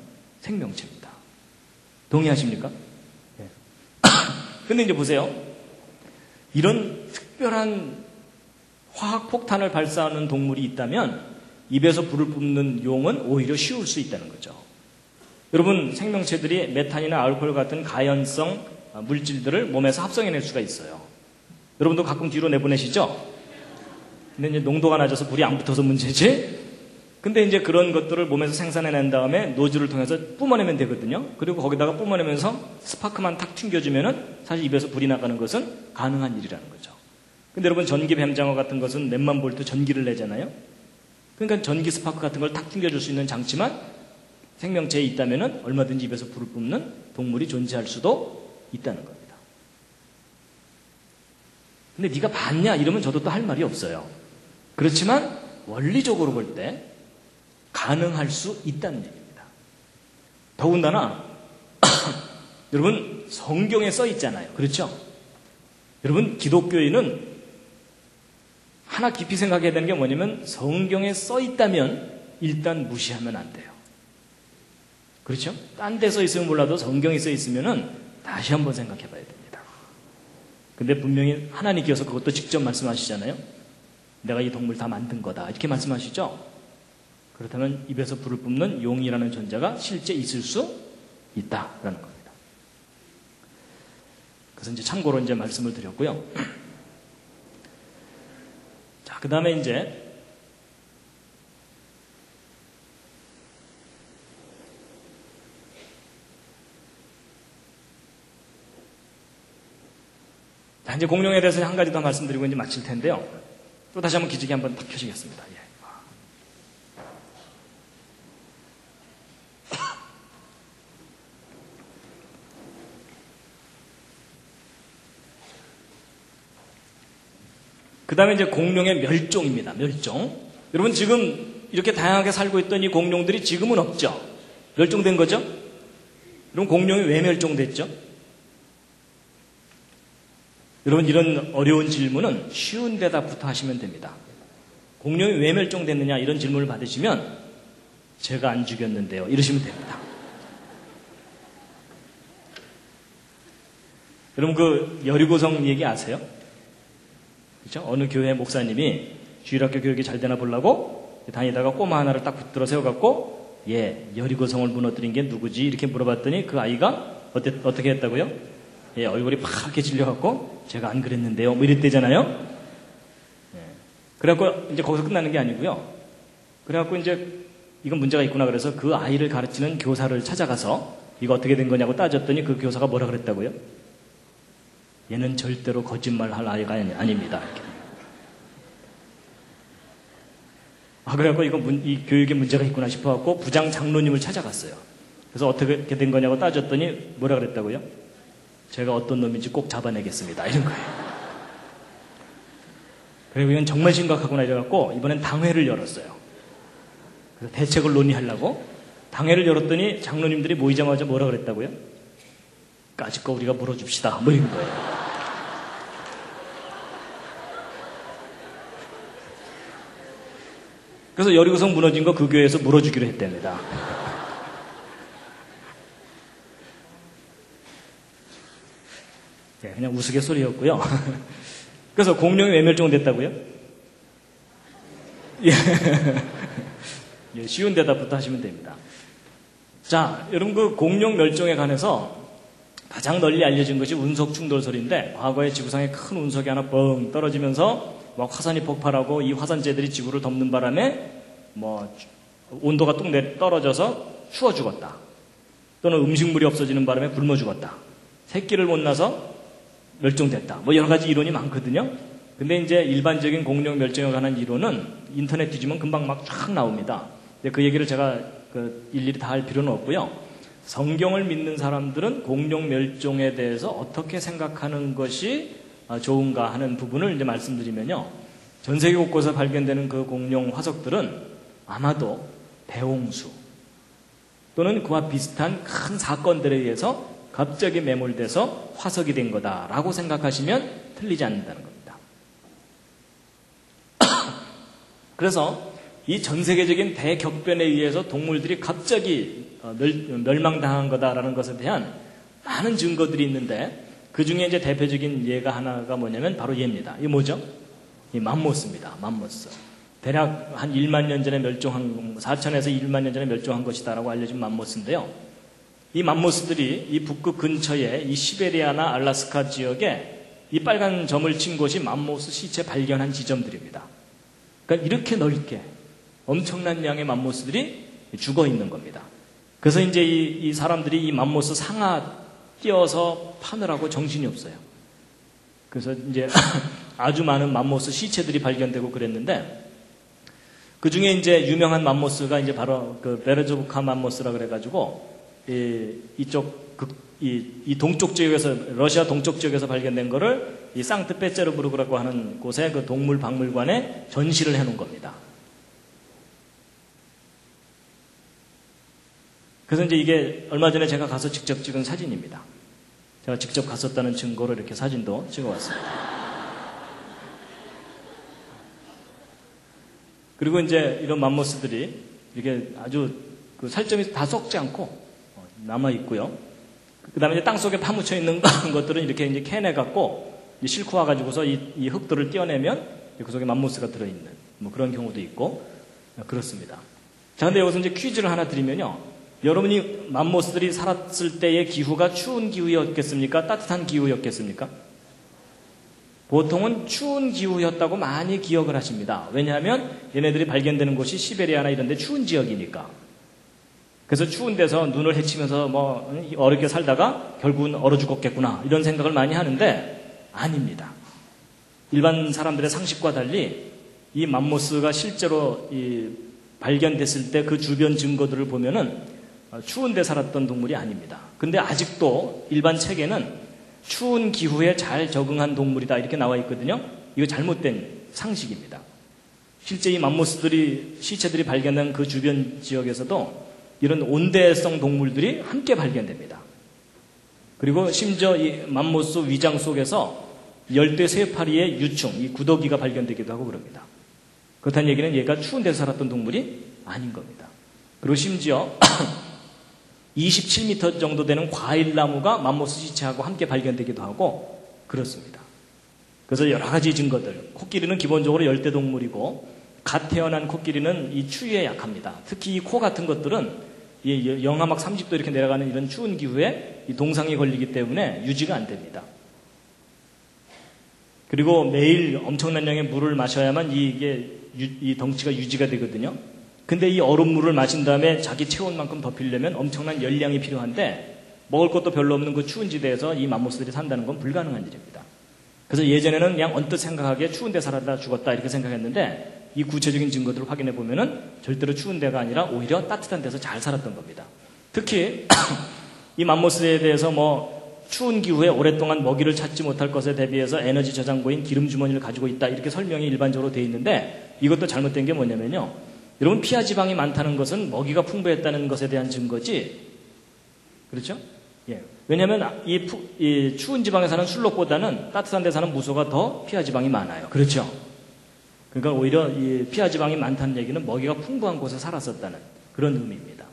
Speaker 1: 생명체입니다. 동의하십니까? 네. 근데 이제 보세요. 이런 특별한 화학폭탄을 발사하는 동물이 있다면 입에서 불을 뿜는 용은 오히려 쉬울 수 있다는 거죠. 여러분 생명체들이 메탄이나 알코올 같은 가연성 물질들을 몸에서 합성해낼 수가 있어요. 여러분도 가끔 뒤로 내보내시죠? 근데 이제 농도가 낮아서 불이 안 붙어서 문제지. 근데 이제 그런 것들을 몸에서 생산해낸 다음에 노즐을 통해서 뿜어내면 되거든요. 그리고 거기다가 뿜어내면서 스파크만 탁 튕겨주면은 사실 입에서 불이 나가는 것은 가능한 일이라는 거죠. 근데 여러분 전기 뱀장어 같은 것은 몇만 볼트 전기를 내잖아요. 그러니까 전기 스파크 같은 걸 탁 튕겨줄 수 있는 장치만 생명체에 있다면은 얼마든지 입에서 불을 뿜는 동물이 존재할 수도 있다는 겁니다. 근데 네가 봤냐 이러면 저도 또 할 말이 없어요. 그렇지만 원리적으로 볼 때 가능할 수 있다는 얘기입니다. 더군다나 여러분 성경에 써 있잖아요. 그렇죠? 여러분 기독교인은 하나 깊이 생각해야 되는 게 뭐냐면 성경에 써 있다면 일단 무시하면 안 돼요. 그렇죠? 딴 데 써 있으면 몰라도 성경에 써 있으면은 다시 한번 생각해 봐야 됩니다. 근데 분명히 하나님께서 그것도 직접 말씀하시잖아요. 내가 이 동물 다 만든 거다. 이렇게 말씀하시죠? 그렇다면 입에서 불을 뿜는 용이라는 존재가 실제 있을 수 있다라는 겁니다. 그래서 이제 참고로 이제 말씀을 드렸고요. 자, 그 다음에 이제 이제 공룡에 대해서 한 가지 더 말씀드리고 이제 마칠 텐데요. 또 다시 한번 기지개 한번 탁 켜시겠습니다. 예. 그 다음에 이제 공룡의 멸종입니다. 멸종. 여러분 지금 이렇게 다양하게 살고 있던 이 공룡들이 지금은 없죠? 멸종된 거죠? 여러분 공룡이 왜 멸종됐죠? 여러분 이런 어려운 질문은 쉬운 대답부터 하시면 됩니다. 공룡이 왜 멸종됐느냐 이런 질문을 받으시면 제가 안 죽였는데요 이러시면 됩니다. 여러분 그 여리고성 얘기 아세요? 그렇죠? 어느 교회 목사님이 주일학교 교육이 잘 되나 보려고 다니다가 꼬마 하나를 딱 붙들어 세워갖고 여리고성을 무너뜨린 게 누구지? 이렇게 물어봤더니 그 아이가 어떻게 했다고요? 얼굴이 파랗게 질려갖고 제가 안 그랬는데요 뭐 이랬대잖아요. 그래갖고 이제 거기서 끝나는 게 아니고요. 그래갖고 이제 이건 문제가 있구나 그래서 그 아이를 가르치는 교사를 찾아가서 이거 어떻게 된 거냐고 따졌더니 그 교사가 뭐라 그랬다고요? 얘는 절대로 거짓말할 아이가 아닙니다. 이렇게. 그래갖고 이 교육에 문제가 있구나 싶어갖고 부장 장로님을 찾아갔어요. 그래서 어떻게 된 거냐고 따졌더니 뭐라 그랬다고요? 제가 어떤 놈인지 꼭 잡아내겠습니다. 이런 거예요. 그리고 이건 정말 심각하구나 이래갖고 이번엔 당회를 열었어요. 그래서 대책을 논의하려고 당회를 열었더니 장로님들이 모이자마자 뭐라 그랬다고요? 까짓 거 우리가 물어줍시다. 뭐 이런 거예요. 그래서 여리고성 무너진 거 그 교회에서 물어주기로 했답니다. 그냥 우스갯소리였고요. 그래서 공룡이 왜 멸종됐다고요? 쉬운 대답부터 하시면 됩니다. 자, 여러분 그 공룡 멸종에 관해서 가장 널리 알려진 것이 운석 충돌설인데 과거에 지구상에 큰 운석이 하나 뻥 떨어지면서 막 화산이 폭발하고 이 화산재들이 지구를 덮는 바람에 뭐 온도가 뚝 떨어져서 추워 죽었다. 또는 음식물이 없어지는 바람에 굶어 죽었다. 새끼를 못 낳아서 멸종됐다. 뭐 여러 가지 이론이 많거든요. 근데 이제 일반적인 공룡 멸종에 관한 이론은 인터넷 뒤지면 금방 막 쫙 나옵니다. 근데 그 얘기를 제가 일일이 다 할 필요는 없고요. 성경을 믿는 사람들은 공룡 멸종에 대해서 어떻게 생각하는 것이 좋은가 하는 부분을 이제 말씀드리면요. 전 세계 곳곳에 발견되는 그 공룡 화석들은 아마도 대홍수 또는 그와 비슷한 큰 사건들에 의해서 갑자기 매몰돼서 화석이 된 거다라고 생각하시면 틀리지 않는다는 겁니다. 그래서 이 전 세계적인 대격변에 의해서 동물들이 갑자기 멸망당한 거다라는 것에 대한 많은 증거들이 있는데 그 중에 이제 대표적인 예가 하나가 뭐냐면 바로 얘입니다. 이게 뭐죠? 이 맘모스입니다. 맘모스. 대략 한 1만 년 전에 멸종한 4천에서 1만 년 전에 멸종한 것이다라고 알려진 맘모스인데요. 이 맘모스들이 이 북극 근처에 이 시베리아나 알라스카 지역에 이 빨간 점을 친 곳이 맘모스 시체 발견한 지점들입니다. 그러니까 이렇게 넓게 엄청난 양의 맘모스들이 죽어 있는 겁니다. 그래서 이제 이 사람들이 이 맘모스 상아 띄어서 파느라고 정신이 없어요. 그래서 이제 아주 많은 맘모스 시체들이 발견되고 그랬는데 그 중에 이제 유명한 맘모스가 이제 바로 그 베르조브카 맘모스라 그래가지고 이 동쪽 지역에서 러시아 동쪽 지역에서 발견된 거를 이 상트페테르부르크라고 하는 곳에 그 동물 박물관에 전시를 해놓은 겁니다. 그래서 이제 이게 얼마 전에 제가 가서 직접 찍은 사진입니다. 제가 직접 갔었다는 증거로 이렇게 사진도 찍어왔습니다. 그리고 이제 이런 맘모스들이 이렇게 아주 그 살점이 다 썩지 않고 남아 있고요. 그 다음에 이제 땅 속에 파묻혀 있는 것들은 이렇게 이제 캐내갖고 싣고 와가지고서 이 흙들을 떼어내면 그 속에 맘모스가 들어있는 뭐 그런 경우도 있고 그렇습니다. 자, 근데 여기서 이제 퀴즈를 하나 드리면요. 여러분이 맘모스들이 살았을 때의 기후가 추운 기후였겠습니까? 따뜻한 기후였겠습니까? 보통은 추운 기후였다고 많이 기억을 하십니다. 왜냐하면 얘네들이 발견되는 곳이 시베리아나 이런 데 추운 지역이니까. 그래서 추운 데서 눈을 헤치면서 뭐 어렵게 살다가 결국은 얼어 죽었겠구나 이런 생각을 많이 하는데 아닙니다. 일반 사람들의 상식과 달리 이 맘모스가 실제로 발견됐을 때 그 주변 증거들을 보면은 추운 데 살았던 동물이 아닙니다. 근데 아직도 일반 책에는 추운 기후에 잘 적응한 동물이다 이렇게 나와 있거든요. 이거 잘못된 상식입니다. 실제 이 맘모스들이 시체들이 발견된 그 주변 지역에서도 이런 온대성 동물들이 함께 발견됩니다. 그리고 심지어 이 맘모스 위장 속에서 열대 쇠파리의 유충, 이 구더기가 발견되기도 하고 그럽니다. 그렇다는 얘기는 얘가 추운 데서 살았던 동물이 아닌 겁니다. 그리고 심지어 27m 정도 되는 과일나무가 맘모스 시체하고 함께 발견되기도 하고 그렇습니다. 그래서 여러 가지 증거들, 코끼리는 기본적으로 열대동물이고 갓 태어난 코끼리는 이 추위에 약합니다. 특히 이 코 같은 것들은 이 영하 막 30도 이렇게 내려가는 이런 추운 기후에 이 동상이 걸리기 때문에 유지가 안 됩니다. 그리고 매일 엄청난 양의 물을 마셔야만 이 덩치가 유지가 되거든요. 근데 이 얼음물을 마신 다음에 자기 체온만큼 더 피려면 엄청난 열량이 필요한데 먹을 것도 별로 없는 그 추운 지대에서 이 맘모스들이 산다는 건 불가능한 일입니다. 그래서 예전에는 그냥 언뜻 생각하기에 추운 데 살았다 죽었다 이렇게 생각했는데 이 구체적인 증거들을 확인해 보면은 절대로 추운 데가 아니라 오히려 따뜻한 데서 잘 살았던 겁니다. 특히 이 맘모스에 대해서 뭐 추운 기후에 오랫동안 먹이를 찾지 못할 것에 대비해서 에너지 저장고인 기름 주머니를 가지고 있다 이렇게 설명이 일반적으로 되어 있는데 이것도 잘못된 게 뭐냐면요. 여러분 피하 지방이 많다는 것은 먹이가 풍부했다는 것에 대한 증거지. 그렇죠? 예. 왜냐하면 이 추운 지방에 사는 술록보다는 따뜻한 데 사는 무소가 더 피하 지방이 많아요. 그렇죠? 그러니까 오히려 이 피하 지방이 많다는 얘기는 먹이가 풍부한 곳에 살았었다는 그런 의미입니다.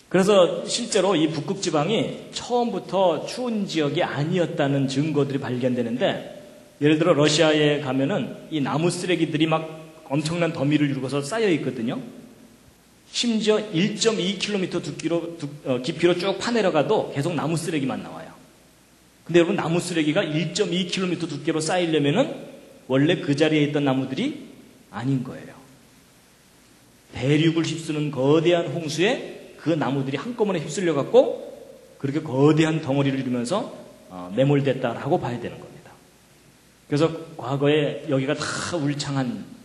Speaker 1: 그래서 실제로 이 북극 지방이 처음부터 추운 지역이 아니었다는 증거들이 발견되는데 예를 들어 러시아에 가면은 이 나무 쓰레기들이 막 엄청난 더미를 이루고서 쌓여 있거든요. 심지어 1.2km 깊이로 쭉 파내려가도 계속 나무 쓰레기만 나와요. 근데 여러분 나무 쓰레기가 1.2km 두께로 쌓이려면은 원래 그 자리에 있던 나무들이 아닌 거예요. 대륙을 휩쓰는 거대한 홍수에 그 나무들이 한꺼번에 휩쓸려 갖고 그렇게 거대한 덩어리를 이루면서 매몰됐다라고 봐야 되는 겁니다. 그래서 과거에 여기가 다 울창한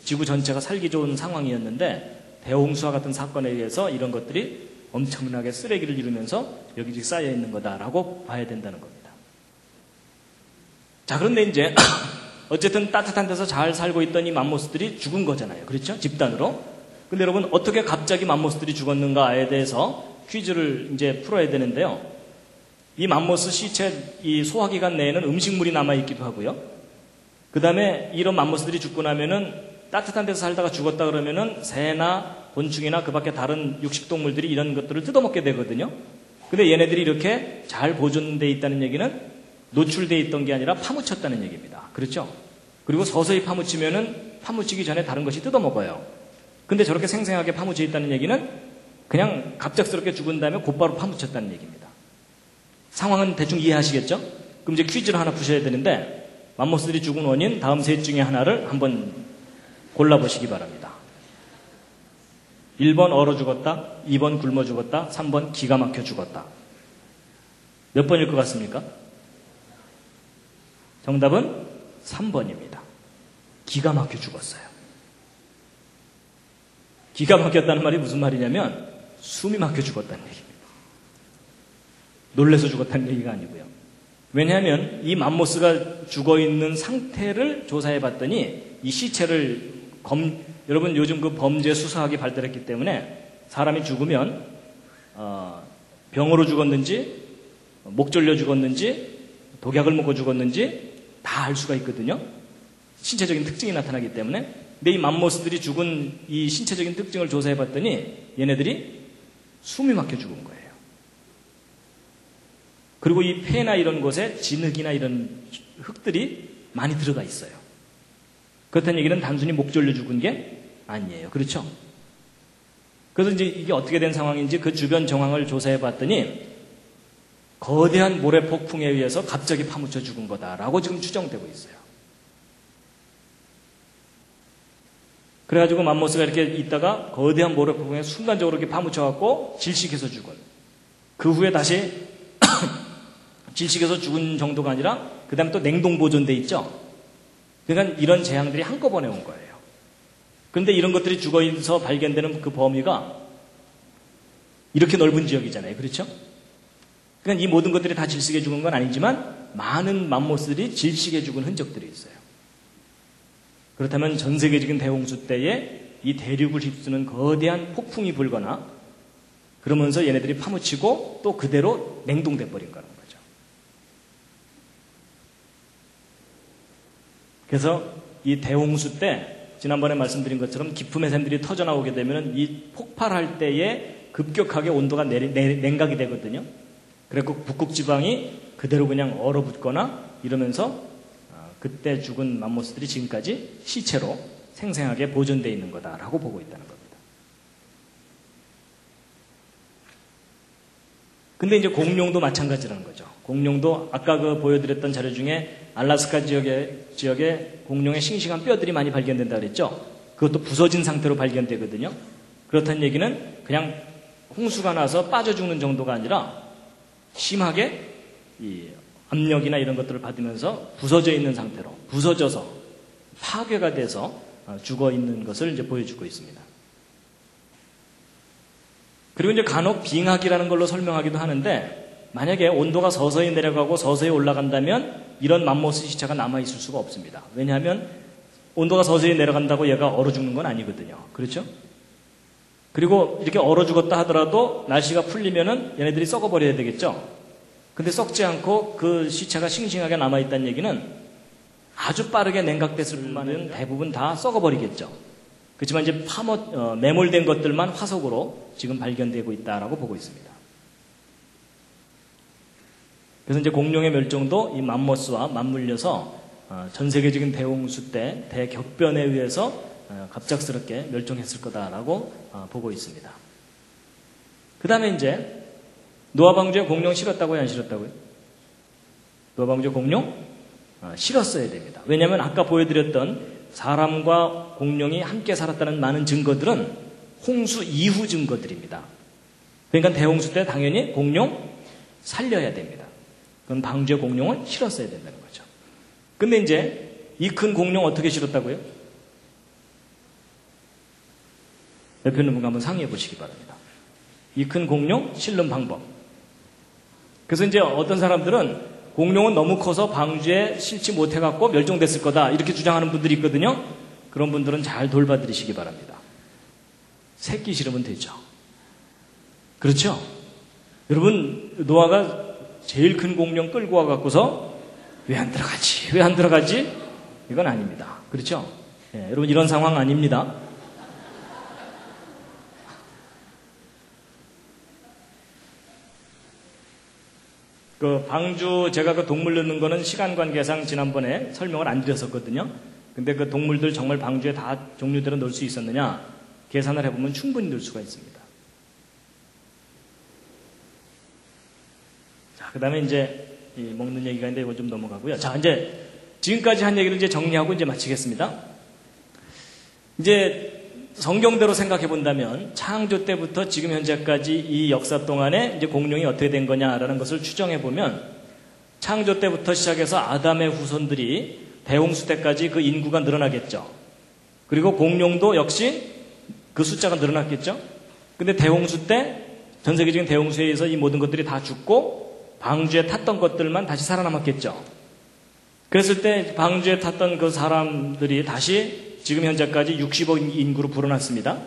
Speaker 1: 지구 전체가 살기 좋은 상황이었는데 대홍수와 같은 사건에 의해서 이런 것들이 엄청나게 쓰레기를 이루면서 여기저기 쌓여 있는 거다라고 봐야 된다는 겁니다. 자, 그런데 이제 어쨌든 따뜻한 데서 잘 살고 있던 이 맘모스들이 죽은 거잖아요. 그렇죠? 집단으로. 근데 여러분, 어떻게 갑자기 맘모스들이 죽었는가에 대해서 퀴즈를 이제 풀어야 되는데요. 이 맘모스 시체, 이 소화기관 내에는 음식물이 남아있기도 하고요. 그 다음에 이런 맘모스들이 죽고 나면은 따뜻한 데서 살다가 죽었다 그러면은 새나 곤충이나 그 밖에 다른 육식동물들이 이런 것들을 뜯어먹게 되거든요. 근데 얘네들이 이렇게 잘 보존되어 있다는 얘기는 노출되어 있던 게 아니라 파묻혔다는 얘기입니다. 그렇죠? 그리고 서서히 파묻히면은 파묻히기 전에 다른 것이 뜯어먹어요. 근데 저렇게 생생하게 파묻혀 있다는 얘기는 그냥 갑작스럽게 죽은 다음에 곧바로 파묻혔다는 얘기입니다. 상황은 대충 이해하시겠죠? 그럼 이제 퀴즈를 하나 푸셔야 되는데 맘모스들이 죽은 원인 다음 셋 중에 하나를 한번 골라보시기 바랍니다. 1번 얼어 죽었다, 2번 굶어 죽었다, 3번 기가 막혀 죽었다. 몇 번일 것 같습니까? 정답은 3번입니다. 기가 막혀 죽었어요. 기가 막혔다는 말이 무슨 말이냐면 숨이 막혀 죽었다는 얘기입니다. 놀래서 죽었다는 얘기가 아니고요. 왜냐하면 이 맘모스가 죽어있는 상태를 조사해 봤더니 이 시체를 여러분 요즘 그 범죄 수사학이 발달했기 때문에 사람이 죽으면 병으로 죽었는지 목 졸려 죽었는지 독약을 먹고 죽었는지 다 알 수가 있거든요. 신체적인 특징이 나타나기 때문에. 근데 이 맘모스들이 죽은 이 신체적인 특징을 조사해 봤더니 얘네들이 숨이 막혀 죽은 거예요. 그리고 이 폐나 이런 곳에 진흙이나 이런 흙들이 많이 들어가 있어요. 그렇다는 얘기는 단순히 목 졸려 죽은 게 아니에요. 그렇죠? 그래서 이제 이게 어떻게 된 상황인지 그 주변 정황을 조사해 봤더니 거대한 모래 폭풍에 의해서 갑자기 파묻혀 죽은 거다라고 지금 추정되고 있어요. 그래가지고 맘모스가 이렇게 있다가 거대한 모래 폭풍에 순간적으로 이렇게 파묻혀갖고 질식해서 죽은. 그 후에 다시 질식해서 죽은 정도가 아니라 그 다음에 또 냉동 보존돼 있죠. 그러니까 이런 재앙들이 한꺼번에 온 거예요. 그런데 이런 것들이 죽어있어 발견되는 그 범위가 이렇게 넓은 지역이잖아요. 그렇죠? 그러니까 이 모든 것들이 다 질식해 죽은 건 아니지만 많은 맘모스들이 질식해 죽은 흔적들이 있어요. 그렇다면 전 세계적인 대홍수 때에 이 대륙을 휩쓰는 거대한 폭풍이 불거나 그러면서 얘네들이 파묻히고 또 그대로 냉동돼 버린 거라는 거죠. 그래서 이 대홍수 때 지난번에 말씀드린 것처럼 기품의 샘들이 터져나오게 되면 이 폭발할 때에 급격하게 온도가 냉각이 되거든요. 그래서 북극 지방이 그대로 그냥 얼어붙거나 이러면서 그때 죽은 맘모스들이 지금까지 시체로 생생하게 보존되어 있는 거다라고 보고 있다는 겁니다. 근데 이제 공룡도 마찬가지라는 거죠. 공룡도 아까 그 보여드렸던 자료 중에 알라스카 지역에 공룡의 싱싱한 뼈들이 많이 발견된다 그랬죠. 그것도 부서진 상태로 발견되거든요. 그렇다는 얘기는 그냥 홍수가 나서 빠져 죽는 정도가 아니라 심하게 이 압력이나 이런 것들을 받으면서 부서져 있는 상태로 부서져서 파괴가 돼서 죽어 있는 것을 이제 보여주고 있습니다. 그리고 이제 간혹 빙하기라는 걸로 설명하기도 하는데 만약에 온도가 서서히 내려가고 서서히 올라간다면 이런 맘모스 시체가 남아있을 수가 없습니다. 왜냐하면 온도가 서서히 내려간다고 얘가 얼어 죽는 건 아니거든요. 그렇죠? 그리고 이렇게 얼어 죽었다 하더라도 날씨가 풀리면은 얘네들이 썩어버려야 되겠죠? 근데 썩지 않고 그 시체가 싱싱하게 남아있다는 얘기는 아주 빠르게 냉각됐을 뿐만은 대부분 다 썩어버리겠죠. 그렇지만 이제 매몰된 것들만 화석으로 지금 발견되고 있다라고 보고 있습니다. 그래서 이제 공룡의 멸종도 이 맘모스와 맞물려서 전 세계적인 대홍수 때 대격변에 의해서 갑작스럽게 멸종했을 거다라고 보고 있습니다. 그 다음에 이제 노아 방주에 공룡 실었다고요, 안 실었다고요? 노아 방주에 공룡 실었어야 됩니다. 왜냐하면 아까 보여드렸던 사람과 공룡이 함께 살았다는 많은 증거들은 홍수 이후 증거들입니다. 그러니까 대홍수 때 당연히 공룡 살려야 됩니다. 그럼 방주에 공룡을 실었어야 된다는 거죠. 근데 이제 이 큰 공룡 어떻게 실었다고요? 옆에 있는 분과 한번 상의해 보시기 바랍니다. 이 큰 공룡 실는 방법. 그래서 이제 어떤 사람들은 공룡은 너무 커서 방주에 실지 못해갖고 멸종됐을 거다 이렇게 주장하는 분들이 있거든요. 그런 분들은 잘 돌봐드리시기 바랍니다. 새끼 싫으면 되죠. 그렇죠? 여러분 노아가 제일 큰 공룡 끌고 와갖고서 왜 안 들어가지? 왜 안 들어가지? 이건 아닙니다. 그렇죠? 예, 여러분 이런 상황 아닙니다. 그 방주 제가 그 동물 넣는 거는 시간 관계상 지난번에 설명을 안 드렸었거든요. 근데 그 동물들 정말 방주에 다 종류대로 넣을 수 있었느냐? 계산을 해보면 충분히 넣을 수가 있습니다. 자, 그 다음에 이제 먹는 얘기가 있는데 이거 좀 넘어가고요. 자, 이제 지금까지 한 얘기를 이제 정리하고 이제 마치겠습니다. 이제 성경대로 생각해 본다면 창조 때부터 지금 현재까지 이 역사 동안에 이제 공룡이 어떻게 된 거냐라는 것을 추정해 보면 창조 때부터 시작해서 아담의 후손들이 대홍수 때까지 그 인구가 늘어나겠죠. 그리고 공룡도 역시 그 숫자가 늘어났겠죠. 근데 대홍수 때 전 세계적인 대홍수에 의해서 이 모든 것들이 다 죽고 방주에 탔던 것들만 다시 살아남았겠죠. 그랬을 때 방주에 탔던 그 사람들이 다시 지금 현재까지 60억 인구로 불어났습니다.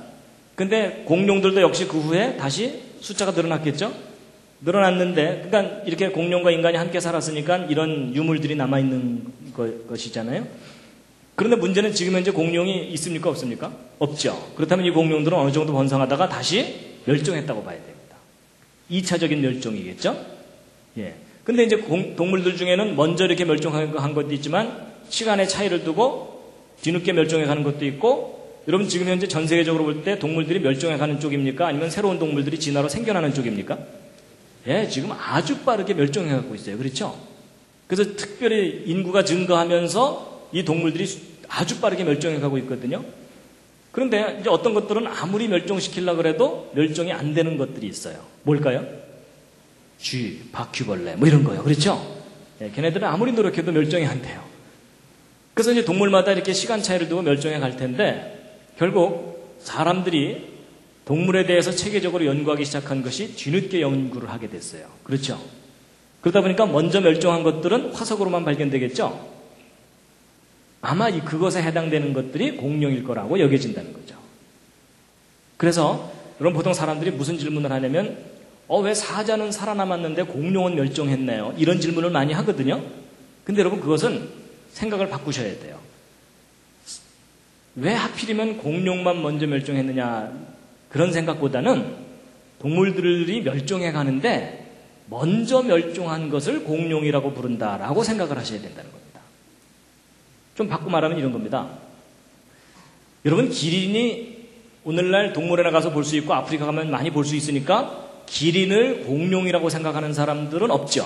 Speaker 1: 근데 공룡들도 역시 그 후에 다시 숫자가 늘어났겠죠? 늘어났는데, 그러니까 이렇게 공룡과 인간이 함께 살았으니까 이런 유물들이 남아있는 것이잖아요. 그런데 문제는 지금 현재 공룡이 있습니까? 없습니까? 없죠. 그렇다면 이 공룡들은 어느 정도 번성하다가 다시 멸종했다고 봐야 됩니다. 2차적인 멸종이겠죠? 예. 근데 이제 동물들 중에는 먼저 이렇게 멸종한 것도 있지만 시간의 차이를 두고 뒤늦게 멸종해가는 것도 있고, 여러분 지금 현재 전 세계적으로 볼 때 동물들이 멸종해가는 쪽입니까? 아니면 새로운 동물들이 진화로 생겨나는 쪽입니까? 예, 지금 아주 빠르게 멸종해가고 있어요. 그렇죠? 그래서 특별히 인구가 증가하면서 이 동물들이 아주 빠르게 멸종해가고 있거든요. 그런데 이제 어떤 것들은 아무리 멸종시키려고 해도 멸종이 안 되는 것들이 있어요. 뭘까요? 쥐, 바퀴벌레 뭐 이런 거요. 그렇죠? 예, 걔네들은 아무리 노력해도 멸종이 안 돼요. 그래서 이제 동물마다 이렇게 시간 차이를 두고 멸종해 갈 텐데 결국 사람들이 동물에 대해서 체계적으로 연구하기 시작한 것이 뒤늦게 연구를 하게 됐어요. 그렇죠? 그러다 보니까 먼저 멸종한 것들은 화석으로만 발견되겠죠? 아마 그것에 해당되는 것들이 공룡일 거라고 여겨진다는 거죠. 그래서 여러분 보통 사람들이 무슨 질문을 하냐면 왜 사자는 살아남았는데 공룡은 멸종했나요? 이런 질문을 많이 하거든요. 근데 여러분 그것은 생각을 바꾸셔야 돼요. 왜 하필이면 공룡만 먼저 멸종했느냐 그런 생각보다는 동물들이 멸종해 가는데 먼저 멸종한 것을 공룡이라고 부른다라고 생각을 하셔야 된다는 겁니다. 좀 바꿔 말하면 이런 겁니다. 여러분 기린이 오늘날 동물원에 가서 볼 수 있고 아프리카 가면 많이 볼 수 있으니까 기린을 공룡이라고 생각하는 사람들은 없죠.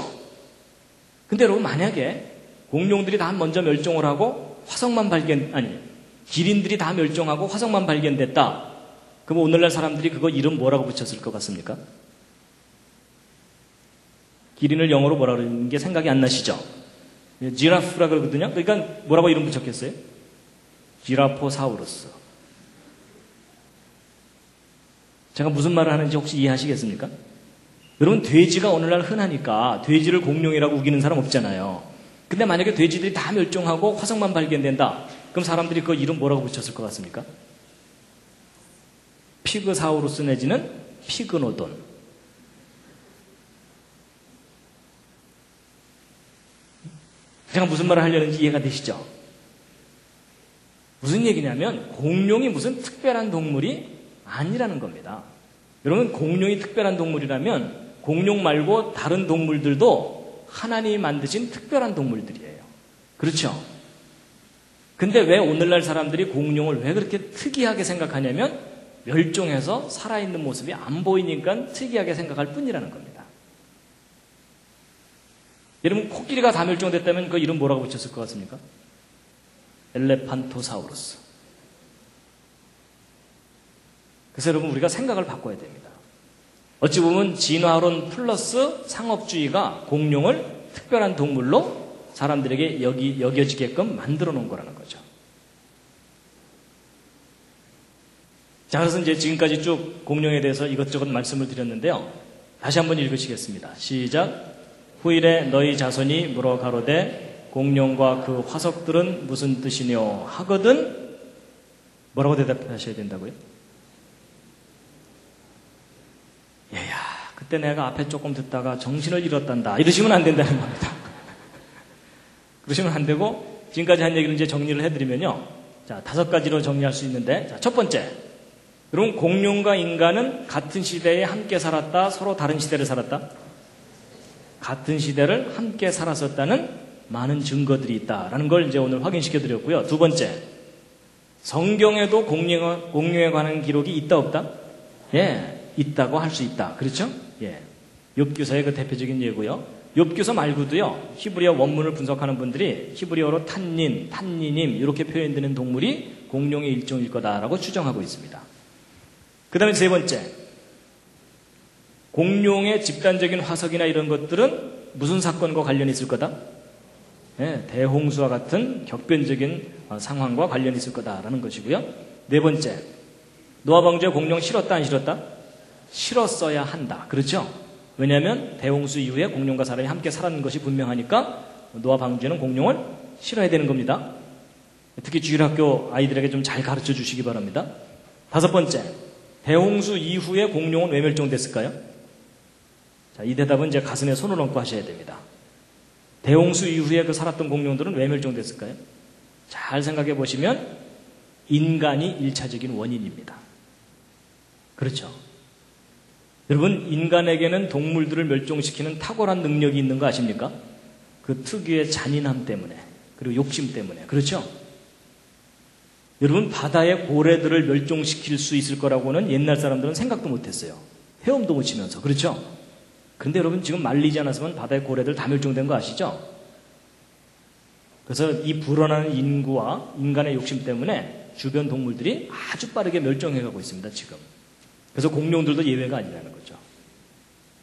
Speaker 1: 근데 여러분 만약에 공룡들이 다 먼저 멸종을 하고 기린들이 다 멸종하고 화석만 발견됐다. 그럼 오늘날 사람들이 그거 이름 뭐라고 붙였을 것 같습니까? 기린을 영어로 뭐라 그러는 게 생각이 안 나시죠? 지라프라 그러거든요. 그러니까 뭐라고 이름 붙였겠어요? 지라포사우루스. 제가 무슨 말을 하는지 혹시 이해하시겠습니까? 여러분 돼지가 오늘날 흔하니까 돼지를 공룡이라고 우기는 사람 없잖아요. 근데 만약에 돼지들이 다 멸종하고 화석만 발견된다. 그럼 사람들이 그 이름 뭐라고 붙였을 것 같습니까? 피그사우루스 내지는 피그노돈. 제가 무슨 말을 하려는지 이해가 되시죠? 무슨 얘기냐면 공룡이 무슨 특별한 동물이 아니라는 겁니다. 여러분 공룡이 특별한 동물이라면 공룡 말고 다른 동물들도 하나님이 만드신 특별한 동물들이에요. 그렇죠? 근데 왜 오늘날 사람들이 공룡을 왜 그렇게 특이하게 생각하냐면 멸종해서 살아있는 모습이 안 보이니까 특이하게 생각할 뿐이라는 겁니다. 여러분 코끼리가 다 멸종됐다면 그 이름 뭐라고 붙였을 것 같습니까? 엘레판토사우루스. 그래서 여러분 우리가 생각을 바꿔야 됩니다. 어찌 보면 진화론 플러스 상업주의가 공룡을 특별한 동물로 사람들에게 여겨지게끔 만들어 놓은 거라는 거죠. 자, 그래서 이제 지금까지 쭉 공룡에 대해서 이것저것 말씀을 드렸는데요. 다시 한번 읽으시겠습니다. 시작. 후일에 너희 자손이 물어 가로되 공룡과 그 화석들은 무슨 뜻이뇨 하거든 뭐라고 대답하셔야 된다고요? 얘야 그때 내가 앞에 조금 듣다가 정신을 잃었단다 이러시면 안 된다는 겁니다. 그러시면 안 되고 지금까지 한 얘기를 이제 정리를 해드리면요. 자, 5가지로 정리할 수 있는데 자, 첫 번째 여러분 공룡과 인간은 같은 시대에 함께 살았다 서로 다른 시대를 살았다? 같은 시대를 함께 살았었다는 많은 증거들이 있다라는 걸 이제 오늘 확인시켜 드렸고요. 두 번째, 성경에도 공룡에 관한 기록이 있다 없다? 예, 있다고 할 수 있다. 그렇죠? 예, 욥기서의 그 대표적인 예고요. 욥기서 말고도요. 히브리어 원문을 분석하는 분들이 히브리어로 탄닌, 탄니님 이렇게 표현되는 동물이 공룡의 일종일 거다라고 추정하고 있습니다. 그 다음에 세 번째, 공룡의 집단적인 화석이나 이런 것들은 무슨 사건과 관련이 있을 거다? 네, 대홍수와 같은 격변적인 상황과 관련이 있을 거다라는 것이고요. 네 번째, 노아 방주에 공룡 실었다 안 실었다? 실었어야 한다. 그렇죠? 왜냐하면 대홍수 이후에 공룡과 사람이 함께 살았는 것이 분명하니까 노아 방주에는 공룡을 실어야 되는 겁니다. 특히 주일학교 아이들에게 좀 잘 가르쳐 주시기 바랍니다. 다섯 번째, 대홍수 이후에 공룡은 왜 멸종됐을까요? 자, 이 대답은 이제 가슴에 손을 얹고 하셔야 됩니다. 대홍수 이후에 그 살았던 공룡들은 왜 멸종됐을까요? 잘 생각해 보시면 인간이 1차적인 원인입니다. 그렇죠? 여러분, 인간에게는 동물들을 멸종시키는 탁월한 능력이 있는 거 아십니까? 그 특유의 잔인함 때문에, 그리고 욕심 때문에. 그렇죠? 여러분, 바다의 고래들을 멸종시킬 수 있을 거라고는 옛날 사람들은 생각도 못했어요. 헤엄도 못 치면서. 그렇죠? 그런데 여러분 지금 말리지 않았으면 바다의 고래들 다 멸종된 거 아시죠? 그래서 이 불어나는 인구와 인간의 욕심 때문에 주변 동물들이 아주 빠르게 멸종해가고 있습니다, 지금. 그래서 공룡들도 예외가 아니라는 거죠.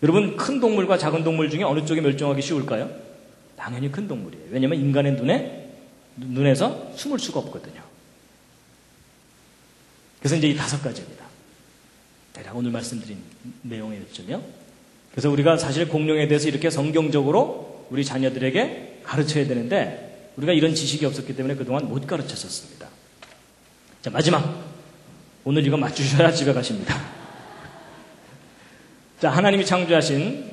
Speaker 1: 여러분, 큰 동물과 작은 동물 중에 어느 쪽이 멸종하기 쉬울까요? 당연히 큰 동물이에요. 왜냐하면 인간의 눈에서 숨을 수가 없거든요. 그래서 이제 이 5가지입니다. 대략 오늘 말씀드린 내용의 요점이요. 그래서 우리가 사실 공룡에 대해서 이렇게 성경적으로 우리 자녀들에게 가르쳐야 되는데 우리가 이런 지식이 없었기 때문에 그동안 못 가르쳤었습니다. 자, 마지막. 오늘 이거 맞추셔야 집에 가십니다. 자, 하나님이 창조하신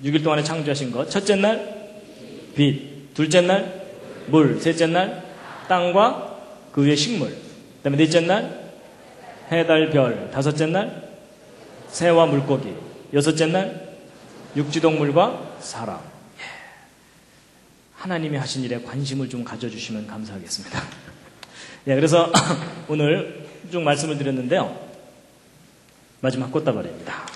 Speaker 1: 6일 동안에 창조하신 것. 첫째 날 빛, 둘째 날 물, 셋째 날 땅과 그 위에 식물, 그 다음에 넷째 날 해, 달, 별, 다섯째 날 새와 물고기, 여섯째 날 육지동물과 사람. 하나님이 하신 일에 관심을 좀 가져주시면 감사하겠습니다. 예, 그래서 오늘 쭉 말씀을 드렸는데요. 마지막 꽃다발입니다.